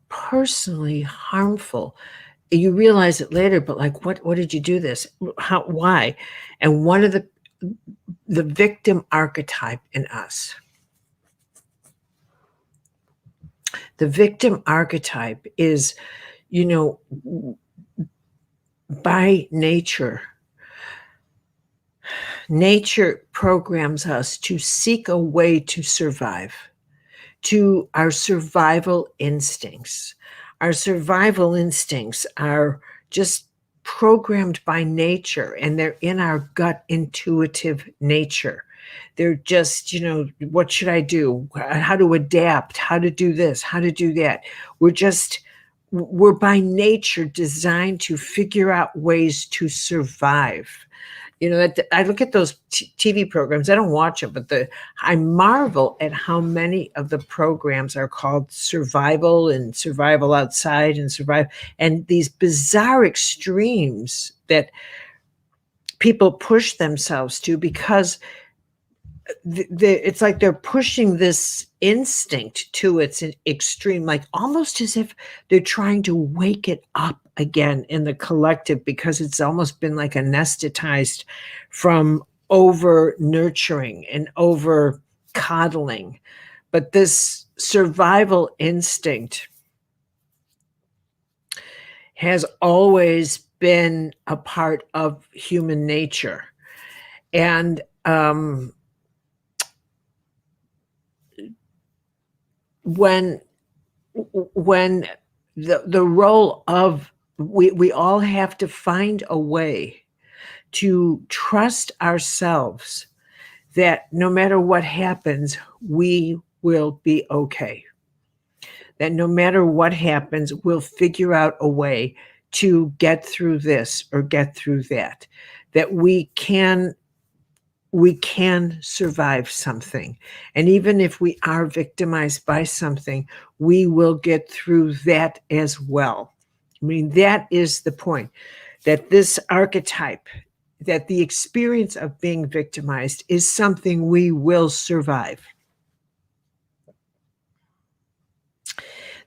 personally harmful. You realize it later, but like, what did you do this? How? Why? And one of the victim archetype in us, the victim archetype is, by nature programs us to seek a way to survive, to our survival instincts. Our survival instincts are just programmed by nature, and they're in our gut intuitive nature. They're just, what should I do? How to adapt, how to do this, how to do that. We're by nature designed to figure out ways to survive. That I look at those TV programs. I don't watch them, but I marvel at how many of the programs are called survival and survival outside and survive, and these bizarre extremes that people push themselves to, because it's like they're pushing this instinct to its extreme, like almost as if they're trying to wake it up again in the collective, because it's almost been like anesthetized from over nurturing and over coddling. But this survival instinct has always been a part of human nature. And when the role of we all have to find a way to trust ourselves that no matter what happens, we will be okay. That no matter what happens, we'll figure out a way to get through this or get through that. That we can survive something. And even if we are victimized by something, we will get through that as well. I mean, that is the point, that this archetype, that the experience of being victimized is something we will survive.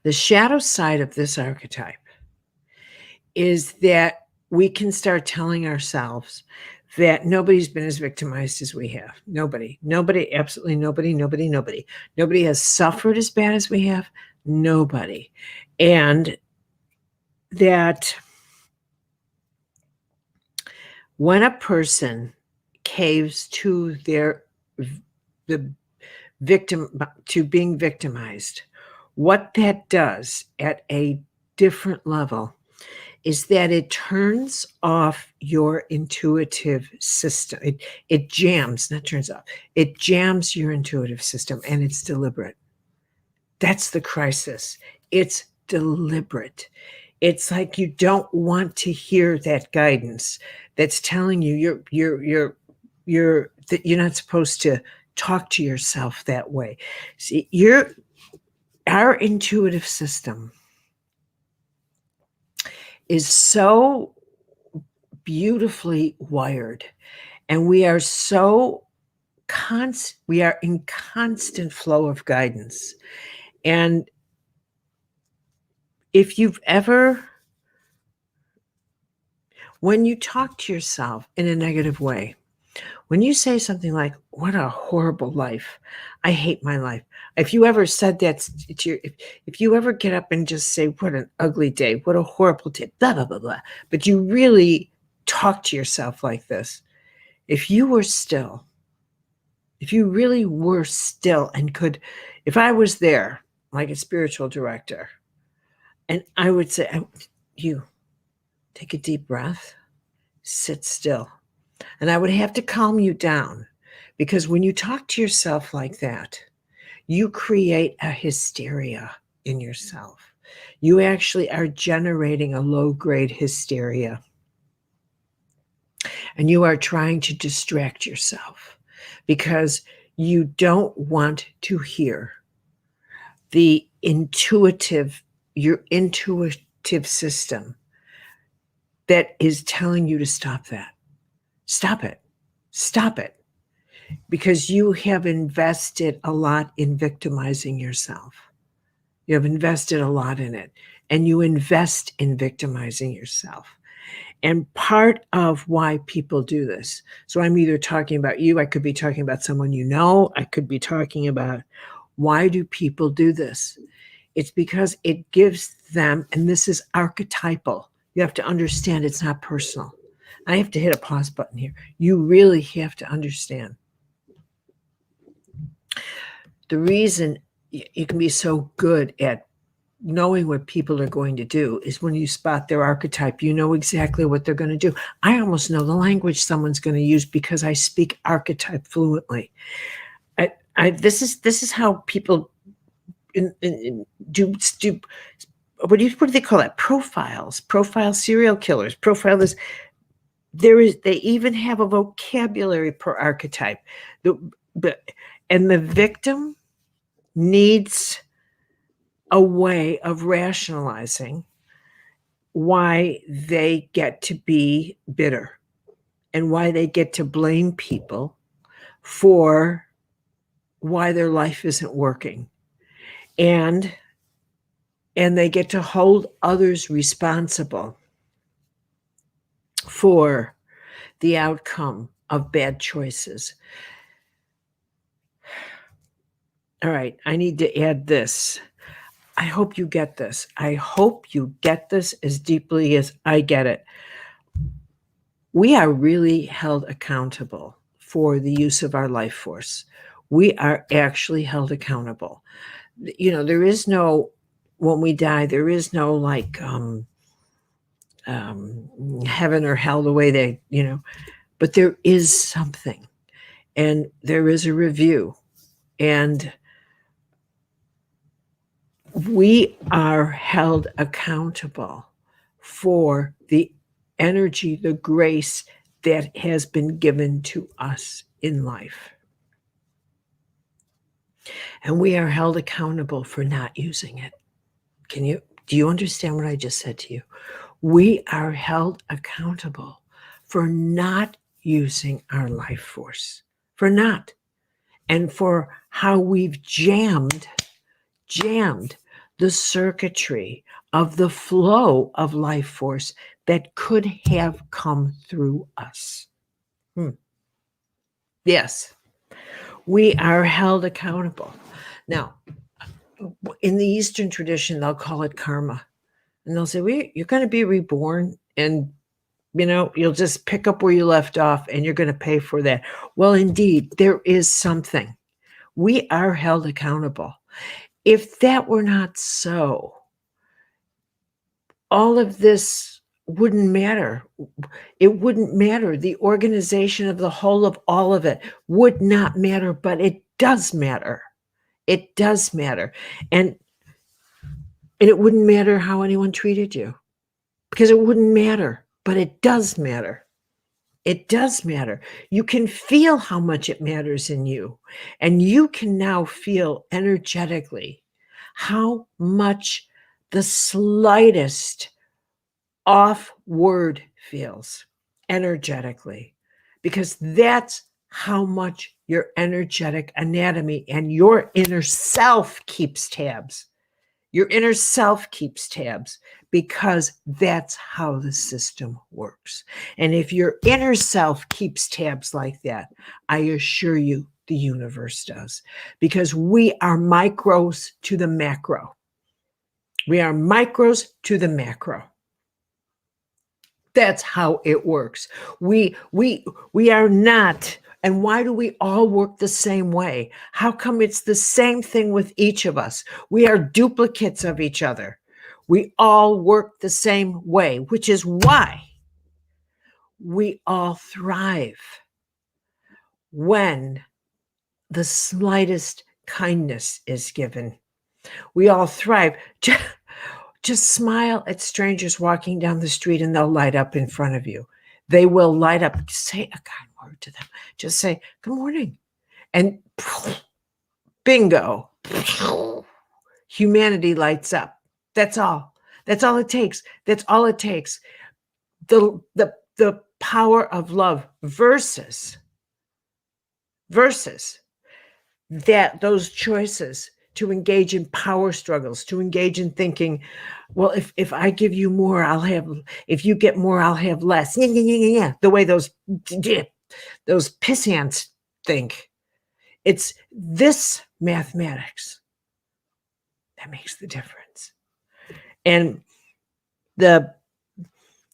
The shadow side of this archetype is that we can start telling ourselves that nobody's been as victimized as we have. Nobody, absolutely nobody. Nobody has suffered as bad as we have. Nobody. And that when a person caves to the victim, to being victimized, what that does at a different level is that it turns off your intuitive system. It jams, not turns off. It jams your intuitive system, and it's deliberate. That's the crisis. It's deliberate. It's like you don't want to hear that guidance that's telling you that you're not supposed to talk to yourself that way. See, our intuitive system is so beautifully wired, and we are so we are in constant flow of guidance. And if you've ever, when you talk to yourself in a negative way, when you say something like, what a horrible life, I hate my life. If you ever said that to if you ever get up and just say, what an ugly day, what a horrible day, blah, blah, blah, blah, but you really talk to yourself like this, if you were still, if you really were still and could, if I was there like a spiritual director, and I would say, you Take a deep breath, sit still. And I would have to calm you down, because when you talk to yourself like that, you create a hysteria in yourself. You actually are generating a low-grade hysteria, and you are trying to distract yourself because you don't want to hear your intuitive system that is telling you to stop that. Stop it. Stop it. Because you have invested a lot in victimizing yourself. You have invested a lot in it, and you invest in victimizing yourself. And part of why people do this, so I'm either talking about you, I could be talking about someone you know, I could be talking about why do people do this? It's because it gives them, and this is archetypal. You have to understand it's not personal. I have to hit a pause button here. You really have to understand. The reason you can be so good at knowing what people are going to do is when you spot their archetype, you know exactly what they're going to do. I almost know the language someone's going to use because I speak archetype fluently. This is how people do what do they call that? Profile serial killers, profile this. They even have a vocabulary per archetype. And the victim needs a way of rationalizing why they get to be bitter and why they get to blame people for why their life isn't working. And they get to hold others responsible for the outcome of bad choices. All right, I need to add this. I hope you get this. I hope you get this as deeply as I get it. We are really held accountable for the use of our life force. We are actually held accountable. You know, there is no, when we die, there is no like heaven or hell the way they, but there is something, and there is a review, and we are held accountable for the energy, the grace that has been given to us in life. And we are held accountable for not using it. Do you understand what I just said to you? We are held accountable for not using our life force, and for how we've jammed the circuitry of the flow of life force that could have come through us. Yes, we are held accountable. Now, in the Eastern tradition, they'll call it karma. And they'll say, you're going to be reborn, and you'll just pick up where you left off, and you're going to pay for that. Well, indeed, there is something. We are held accountable. If that were not so, all of this wouldn't matter. It wouldn't matter. The organization of the whole of all of it would not matter, but it does matter. It does matter. And it wouldn't matter how anyone treated you, because it wouldn't matter, but it does matter. It does matter. You can feel how much it matters in you, and you can now feel energetically how much the slightest off word feels energetically, because that's how much your energetic anatomy and your inner self keeps tabs. Your inner self keeps tabs, because that's how the system works. And if your inner self keeps tabs like that, I assure you the universe does, because we are micros to the macro. We are micros to the macro. That's how it works. We are not. And why do we all work the same way? How come it's the same thing with each of us? We are duplicates of each other. We all work the same way, which is why we all thrive when the slightest kindness is given. We all thrive. Just smile at strangers walking down the street and they'll light up in front of you. They will light up. Just say a kind word to them. Just say, good morning. And bingo, humanity lights up. That's all. That's all it takes. That's all it takes. The power of love versus that those choices to engage in power struggles, to engage in thinking, well, if I give you more, I'll have, if you get more, I'll have less. Yeah. The way those pissants think. It's this mathematics that makes the difference. And the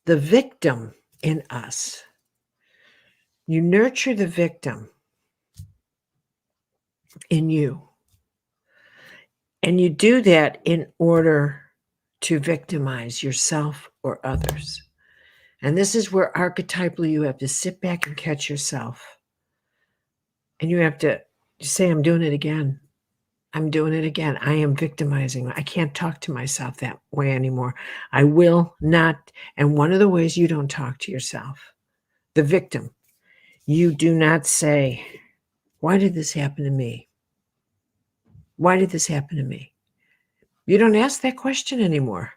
victim in us, you nurture the victim in you. And you do that in order to victimize yourself or others. And this is where archetypally you have to sit back and catch yourself. And you have to say, I'm doing it again. I'm doing it again. I am victimizing. I can't talk to myself that way anymore. I will not. And one of the ways you don't talk to yourself, the victim, you do not say, why did this happen to me? Why did this happen to me? You don't ask that question anymore.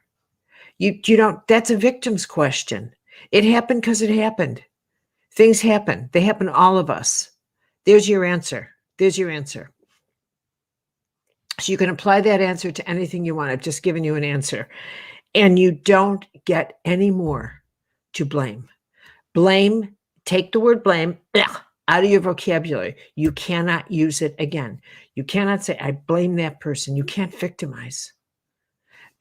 You don't, that's a victim's question. It happened because it happened. Things happen. They happen to all of us. There's your answer. There's your answer. So you can apply that answer to anything you want. I've just given you an answer. And you don't get any more to blame. Blame, take the word blame out of your vocabulary. You cannot use it again. You cannot say, I blame that person. You can't victimize.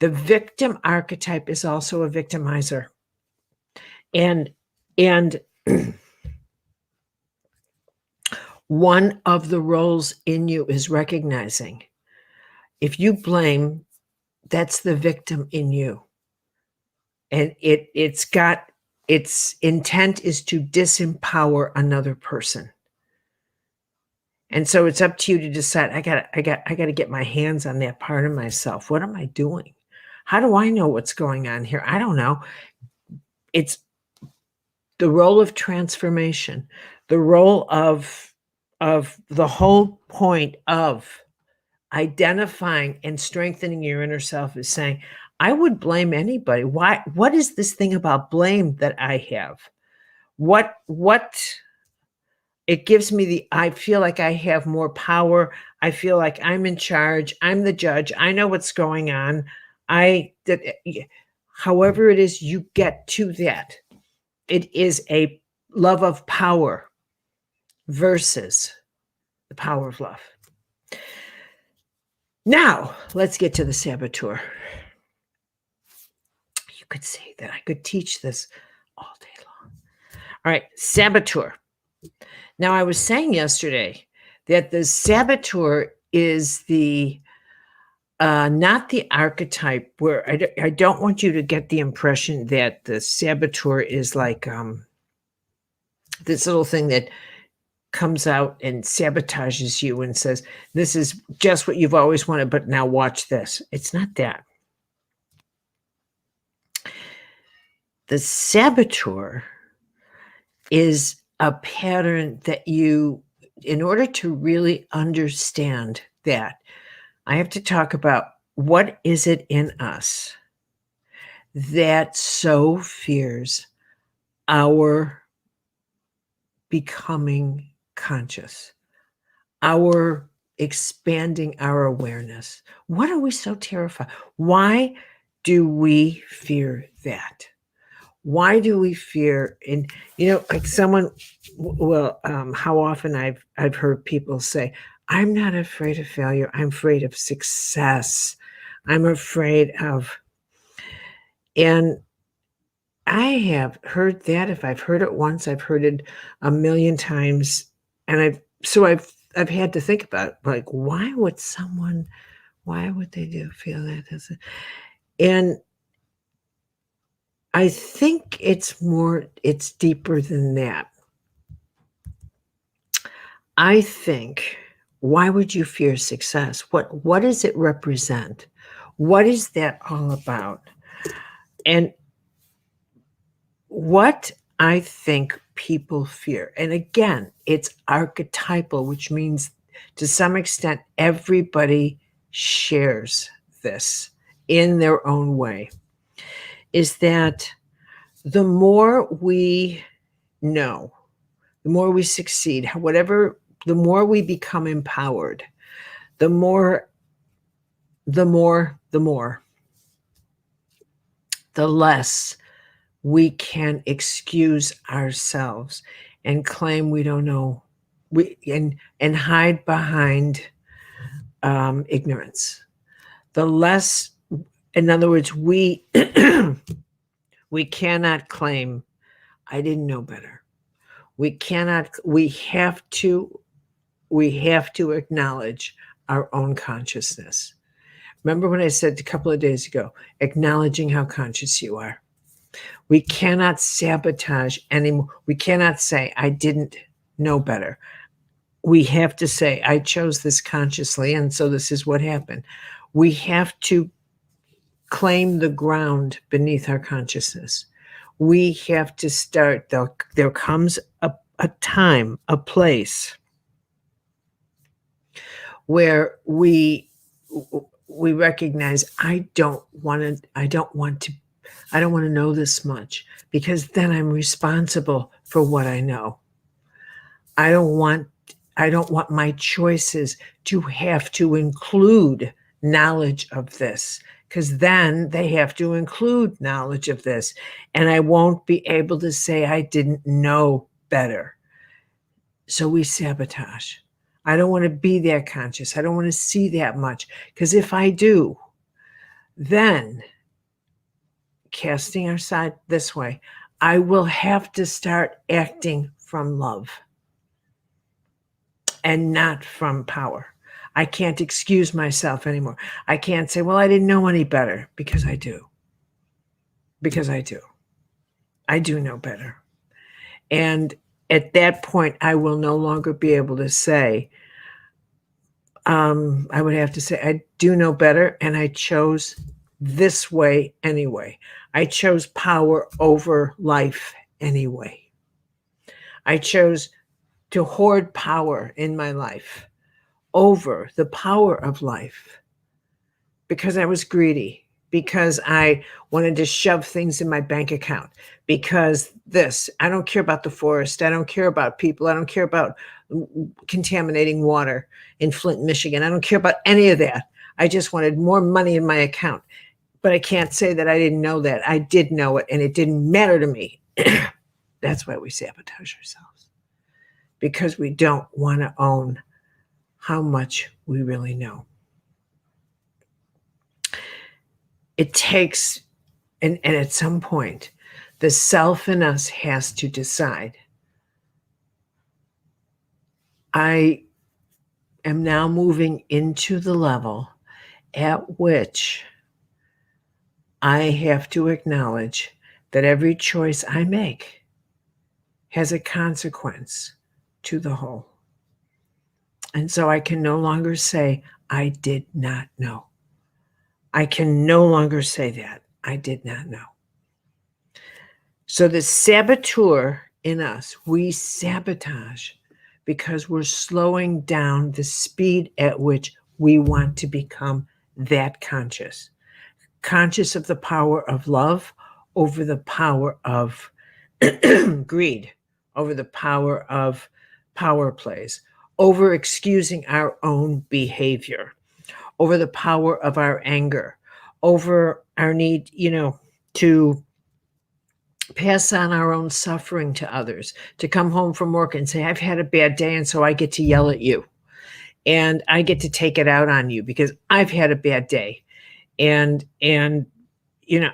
The victim archetype is also a victimizer. And one of the roles in you is recognizing if you blame, that's the victim in you. And its intent is to disempower another person. And so it's up to you to decide, I gotta get my hands on that part of myself. What am I doing? How do I know what's going on here? I don't know. It's the role of transformation, the role of the whole point of identifying and strengthening your inner self is saying, I would blame anybody. Why? What is this thing about blame that I have? What it gives me I feel like I have more power. I feel like I'm in charge. I'm the judge. I know what's going on. However it is you get to that, it is a love of power versus the power of love. Now, let's get to the saboteur. You could say that I could teach this all day long. All right, saboteur. Now, I was saying yesterday that the saboteur is the not the archetype where I don't want you to get the impression that the saboteur is like this little thing that comes out and sabotages you and says, this is just what you've always wanted, but now watch this. It's not that. The saboteur is a pattern that you, in order to really understand that, I have to talk about what is it in us that so fears our becoming conscious, our expanding our awareness. What are we so terrified? Why do we fear that? Why do we fear? And like someone, well, how often I've heard people say, I'm not afraid of failure. I'm afraid of success. I'm afraid of, and I have heard that. If I've heard it once, I've heard it a million times. And I've had to think about it, like, why would they feel that? And I think it's deeper than that. I think, why would you fear success? What does it represent? What is that all about? And what I think people fear, and again, it's archetypal, which means to some extent everybody shares this in their own way, is that the more we know, the more we succeed, whatever, the more we become empowered, the more, the less we can excuse ourselves and claim we don't know, and hide behind ignorance. The less, in other words, we we cannot claim I didn't know better. We cannot. We have to acknowledge our own consciousness. Remember when I said a couple of days ago, acknowledging how conscious you are. We cannot sabotage anymore. We cannot say, I didn't know better. We have to say, I chose this consciously, and so this is what happened. We have to claim the ground beneath our consciousness. We have to start, there comes a time, a place where we recognize I don't want to know this much, because then I'm responsible for what I know. I don't want my choices to have to include knowledge of this, because then they have to include knowledge of this, and I won't be able to say I didn't know better. So we sabotage. I don't want to be that conscious. I don't want to see that much, because if I do, then casting our side this way, I will have to start acting from love and not from power. I can't excuse myself anymore. I can't say, well, I didn't know any better, because I do. Because I do. I do know better. And at that point, I will no longer be able to say, I would have to say, I do know better, and I chose this way anyway. I chose power over life anyway. I chose to hoard power in my life over the power of life, because I was greedy, because I wanted to shove things in my bank account, because I don't care about the forest. I don't care about people. I don't care about contaminating water in Flint, Michigan. I don't care about any of that. I just wanted more money in my account. But I can't say that I didn't know that. I did know it, and it didn't matter to me. That's why we sabotage ourselves, because we don't want to own how much we really know. It takes, and at some point, the self in us has to decide, I am now moving into the level at which I have to acknowledge that every choice I make has a consequence to the whole. And so I can no longer say, I did not know. I can no longer say that. I did not know. So the saboteur in us, we sabotage because we're slowing down the speed at which we want to become that conscious. Conscious of the power of love over the power of greed, over the power of power plays, over excusing our own behavior, over the power of our anger, over our need, to pass on our own suffering to others, to come home from work and say, I've had a bad day, and so I get to yell at you. And I get to take it out on you because I've had a bad day. And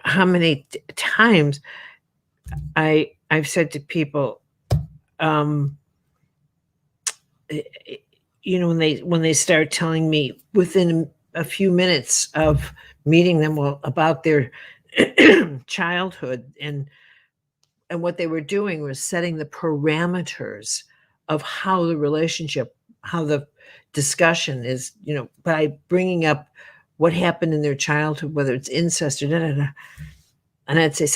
how many times I've said to people, when they start telling me within a few minutes of meeting them about their childhood, and what they were doing was setting the parameters of how the relationship, how the discussion is, by bringing up what happened in their childhood, whether it's incest or da da da. And I'd say,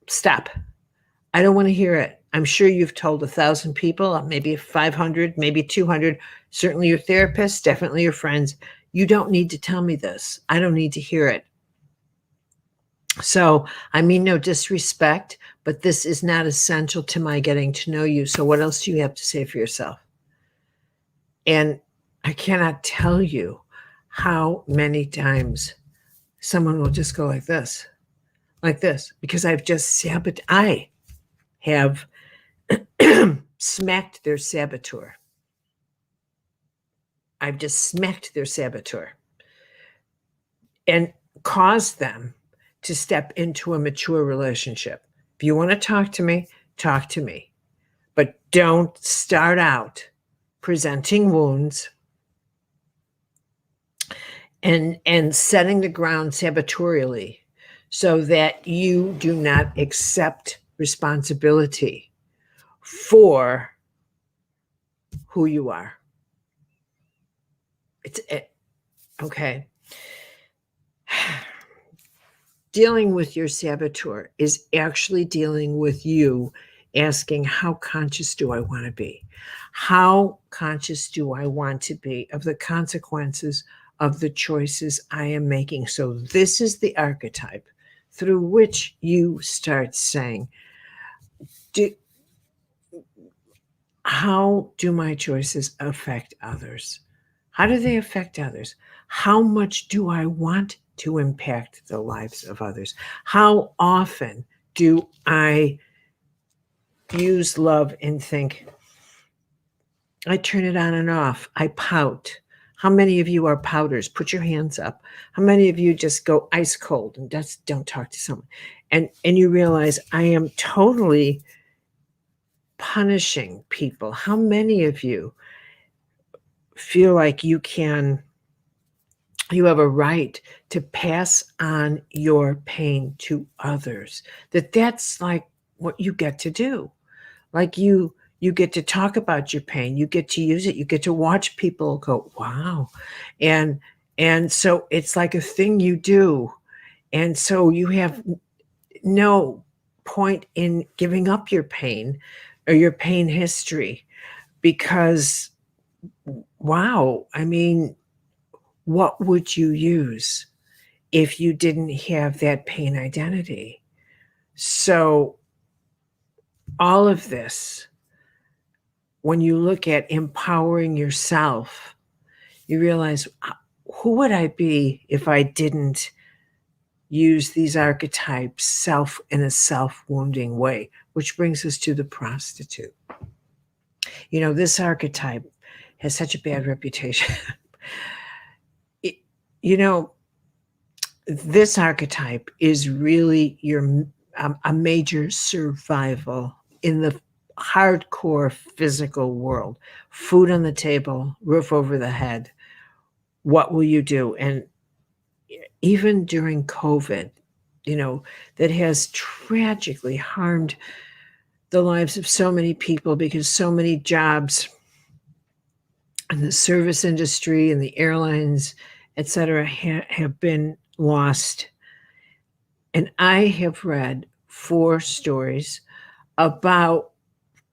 stop. I don't want to hear it. I'm sure you've told 1,000 people, maybe 500, maybe 200, certainly your therapist, definitely your friends. You don't need to tell me this. I don't need to hear it. So I mean no disrespect, but this is not essential to my getting to know you. So what else do you have to say for yourself? And I cannot tell you how many times someone will just go like this, because I've just I have smacked their saboteur. I've just smacked their saboteur and caused them to step into a mature relationship. If you want to talk to me, talk to me. But don't start out presenting wounds and setting the ground sabotorially so that you do not accept responsibility for who you are. Okay. Dealing with your saboteur is actually dealing with you asking, how conscious do I want to be? How conscious do I want to be of the consequences of the choices I am making? So this is the archetype through which you start saying, how do my choices affect others? How do they affect others? How much do I want to impact the lives of others? How often do I use love and think, I turn it on and off, I pout? How many of you are pouters? Put your hands up. How many of you just go ice cold and just don't talk to someone? And you realize I am totally punishing people. How many of you feel like you have a right to pass on your pain to others? That's like what you get to do. Like you get to talk about your pain. You get to use it. You get to watch people go, wow. And so it's like a thing you do. And so you have no point in giving up your pain or your pain history, because, wow, I mean, what would you use if you didn't have that pain identity? So all of this, when you look at empowering yourself, you realize, who would I be if I didn't use these archetypes in a self-wounding way? Which brings us to the prostitute. This archetype has such a bad reputation. This archetype is really a major survival in the hardcore physical world. Food on the table, roof over the head. What will you do? And even during COVID, that has tragically harmed the lives of so many people, because so many jobs in the service industry and the airlines, etc., have been lost. And I have read 4 stories about,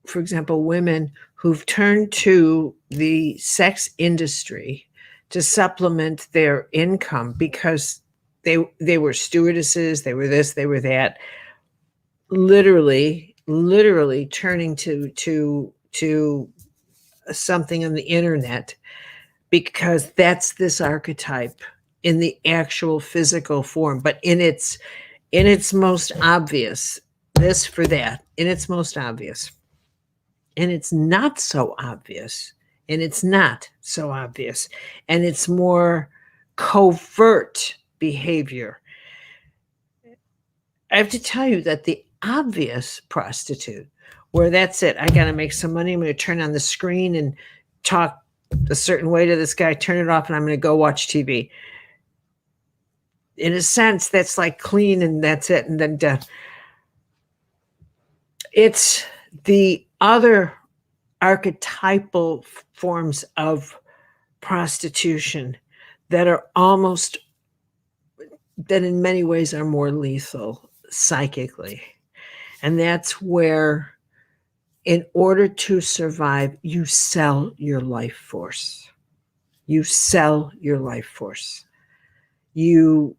for example, women who've turned to the sex industry to supplement their income because they were stewardesses, they were this, they were that, literally turning to something on the internet, because that's this archetype in the actual physical form, but in its most obvious, this for that, in its most obvious. And it's not so obvious, and it's not so obvious, and it's more covert behavior. I have to tell you that the obvious prostitute, where that's it, I got to make some money, I'm going to turn on the screen and talk a certain way to this guy, turn it off, and I'm going to go watch TV. in a sense, that's like clean and that's it. And then death. It's the other archetypal forms of prostitution that are almost, that in many ways are more lethal psychically. And that's where, in order to survive, you sell your life force. You sell your life force. You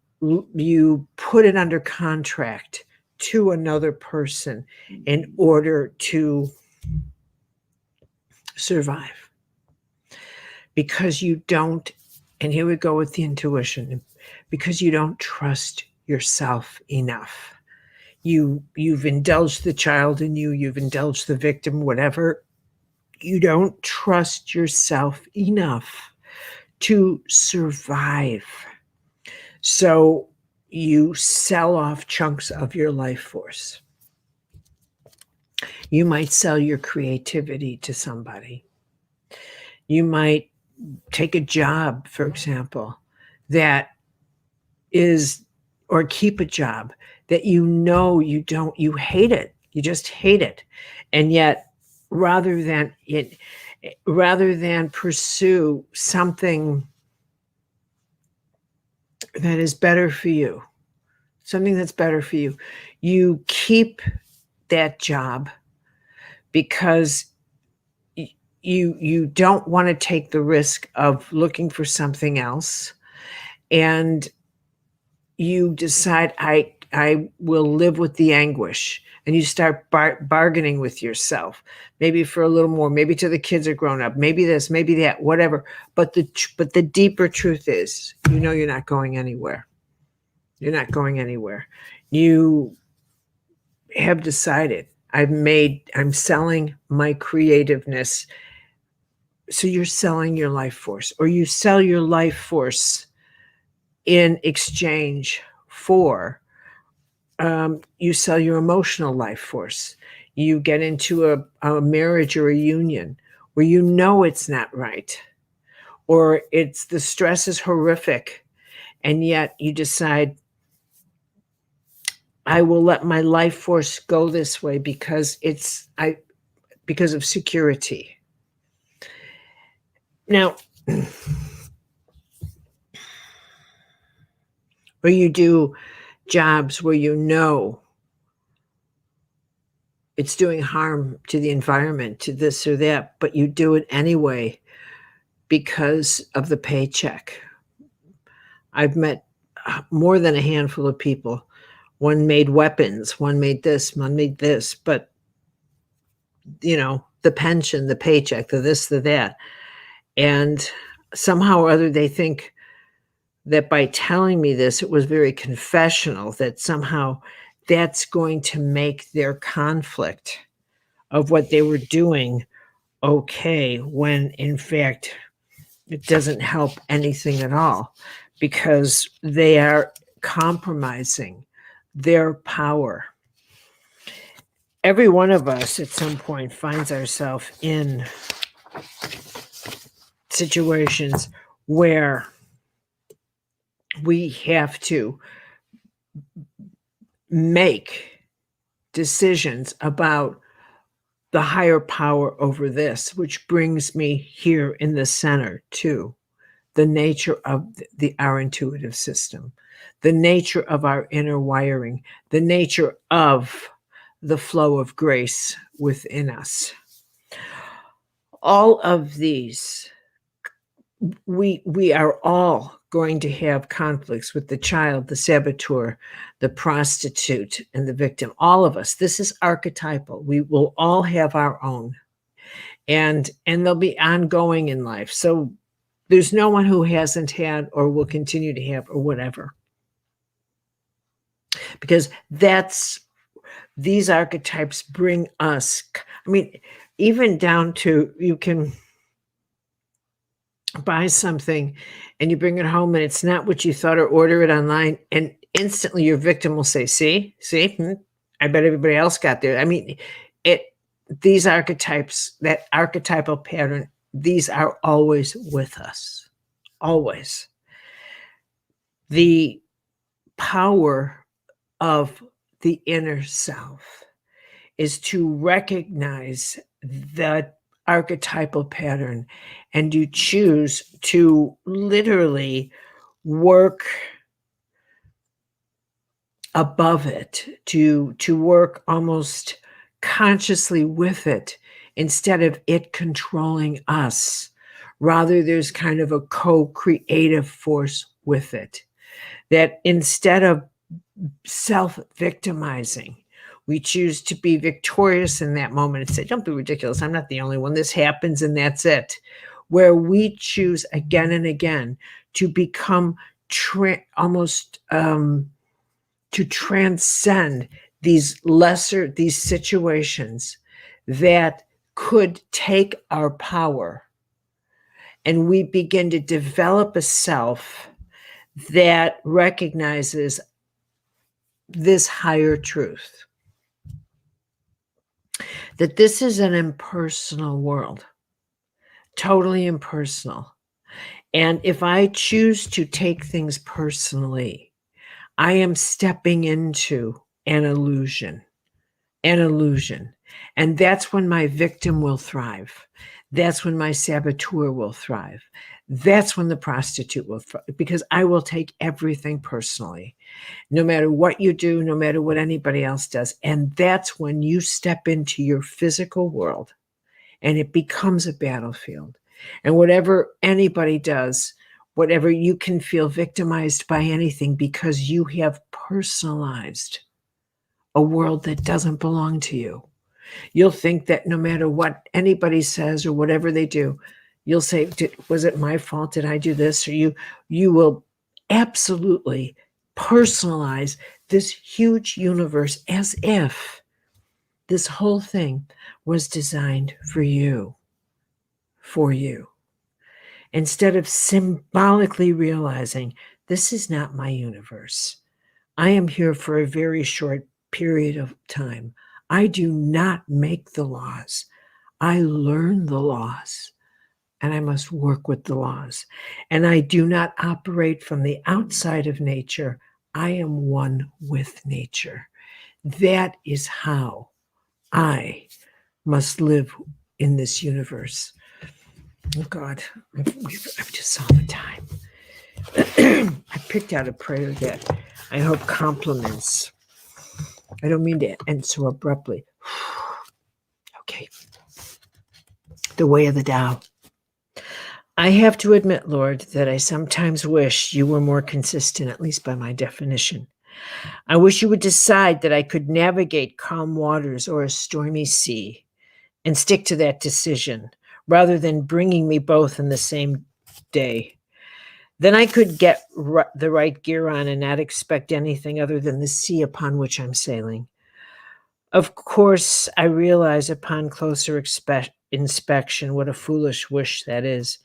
put it under contract to another person in order to survive. Because you don't, and here we go with the intuition, because you don't trust yourself enough. You've indulged the child in you, you've indulged the victim, whatever. You don't trust yourself enough to survive. So you sell off chunks of your life force. You might sell your creativity to somebody. You might take a job, for example, that is, or keep a job that you know you don't, you hate it. You just hate it. And yet, rather than pursue something that is better for you, something that's better for you, you keep that job because you don't want to take the risk of looking for something else, and you decide, I will live with the anguish, and you start bargaining with yourself, maybe for a little more, maybe till the kids are grown up, maybe this, maybe that, whatever. But the deeper truth is, you're not going anywhere. You're not going anywhere. You have decided, I'm selling my creativeness. So you're selling your life force, or you sell your life force in exchange for, you sell your emotional life force. You get into a marriage or a union where it's not right, or the stress is horrific, and yet you decide, I will let my life force go this way because because of security. Now, or you do jobs where it's doing harm to the environment, to this or that, but you do it anyway because of the paycheck. I've met more than a handful of people. One made weapons, one made this, but the pension, the paycheck, the this, the that. And somehow or other, they think that by telling me this, it was very confessional, that somehow that's going to make their conflict of what they were doing okay, when in fact it doesn't help anything at all, because they are compromising their power. Every one of us at some point finds ourselves in situations where we have to make decisions about the higher power over this, which brings me here in the center to the nature of our intuitive system, the nature of our inner wiring, the nature of the flow of grace within us. All of these, we are all going to have conflicts with the child, the saboteur, the prostitute, and the victim. All of us. This is archetypal. We will all have our own, and they'll be ongoing in life. So there's no one who hasn't had or will continue to have or whatever, because these archetypes bring us, even down to, you can buy something and you bring it home and it's not what you thought, or order it online, and instantly your victim will say, see, I bet everybody else got there. These archetypes, that archetypal pattern, these are always with us, always. The power of the inner self is to recognize the archetypal pattern and you choose to literally work above it, to work almost consciously with it instead of it controlling us. Rather, there's kind of a co-creative force with it. That instead of self-victimizing, we choose to be victorious in that moment and say, don't be ridiculous. I'm not the only one. This happens and that's it. Where we choose again and again to become almost to transcend these situations that could take our power. And we begin to develop a self that recognizes this higher truth. That this is an impersonal world, totally impersonal. And if I choose to take things personally, I am stepping into an illusion. And that's when my victim will thrive. That's when my saboteur will thrive. That's when the prostitute will thrive, because I will take everything personally, no matter what you do, no matter what anybody else does. And that's when you step into your physical world and it becomes a battlefield. And whatever anybody does, whatever, you can feel victimized by anything because you have personalized a world that doesn't belong to you. You'll think that no matter what anybody says or whatever they do, you'll say, was it my fault? Did I do this? Or you will absolutely personalize this huge universe as if this whole thing was designed for you, instead of symbolically realizing this is not my universe. I am here for a very short period of time. I do not make the laws. I learn the laws, and I must work with the laws. And I do not operate from the outside of nature. I am one with nature. That is how I must live in this universe. Oh God, I've just saw the time. I picked out a prayer that I hope compliments. I don't mean to end so abruptly. Okay. The way of the Tao. I have to admit, Lord, that I sometimes wish you were more consistent, at least by my definition. I wish you would decide that I could navigate calm waters or a stormy sea and stick to that decision rather than bringing me both in the same day. Then I could get the right gear on and not expect anything other than the sea upon which I'm sailing. Of course, I realize upon closer inspection what a foolish wish that is.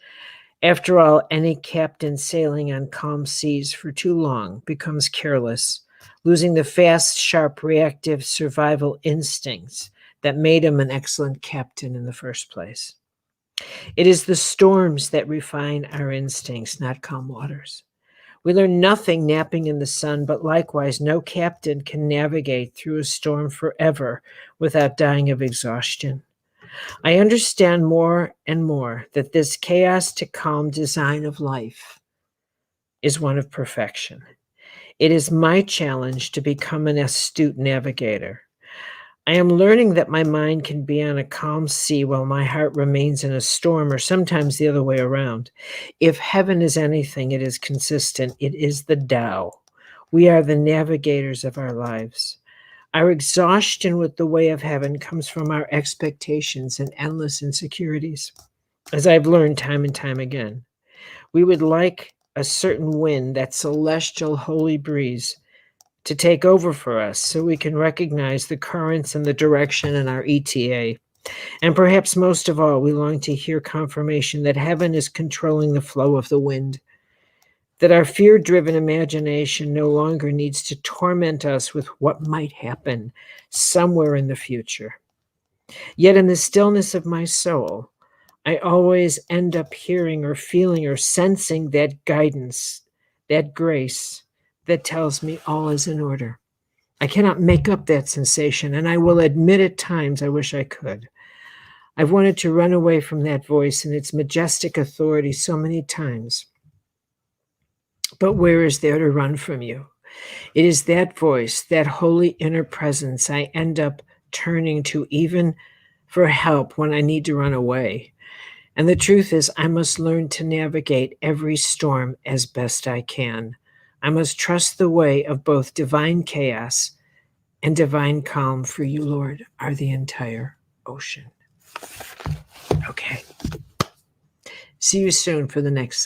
After all, any captain sailing on calm seas for too long becomes careless, losing the fast, sharp, reactive survival instincts that made him an excellent captain in the first place. It is the storms that refine our instincts, not calm waters. We learn nothing napping in the sun, but likewise, no captain can navigate through a storm forever without dying of exhaustion. I understand more and more that this chaos to calm design of life is one of perfection. It is my challenge to become an astute navigator. I am learning that my mind can be on a calm sea while my heart remains in a storm, or sometimes the other way around. If heaven is anything, it is consistent. It is the Tao. We are the navigators of our lives. Our exhaustion with the way of heaven comes from our expectations and endless insecurities. As I've learned time and time again, we would like a certain wind, that celestial holy breeze, to take over for us so we can recognize the currents and the direction in our ETA. And perhaps most of all, we long to hear confirmation that heaven is controlling the flow of the wind, that our fear-driven imagination no longer needs to torment us with what might happen somewhere in the future. Yet in the stillness of my soul, I always end up hearing or feeling or sensing that guidance, that grace, that tells me all is in order. I cannot make up that sensation, and I will admit at times I wish I could. I've wanted to run away from that voice and its majestic authority so many times. But where is there to run from you? It is that voice, that holy inner presence I end up turning to even for help when I need to run away. And the truth is, I must learn to navigate every storm as best I can. I must trust the way of both divine chaos and divine calm, for you, Lord, are the entire ocean. Okay. See you soon for the next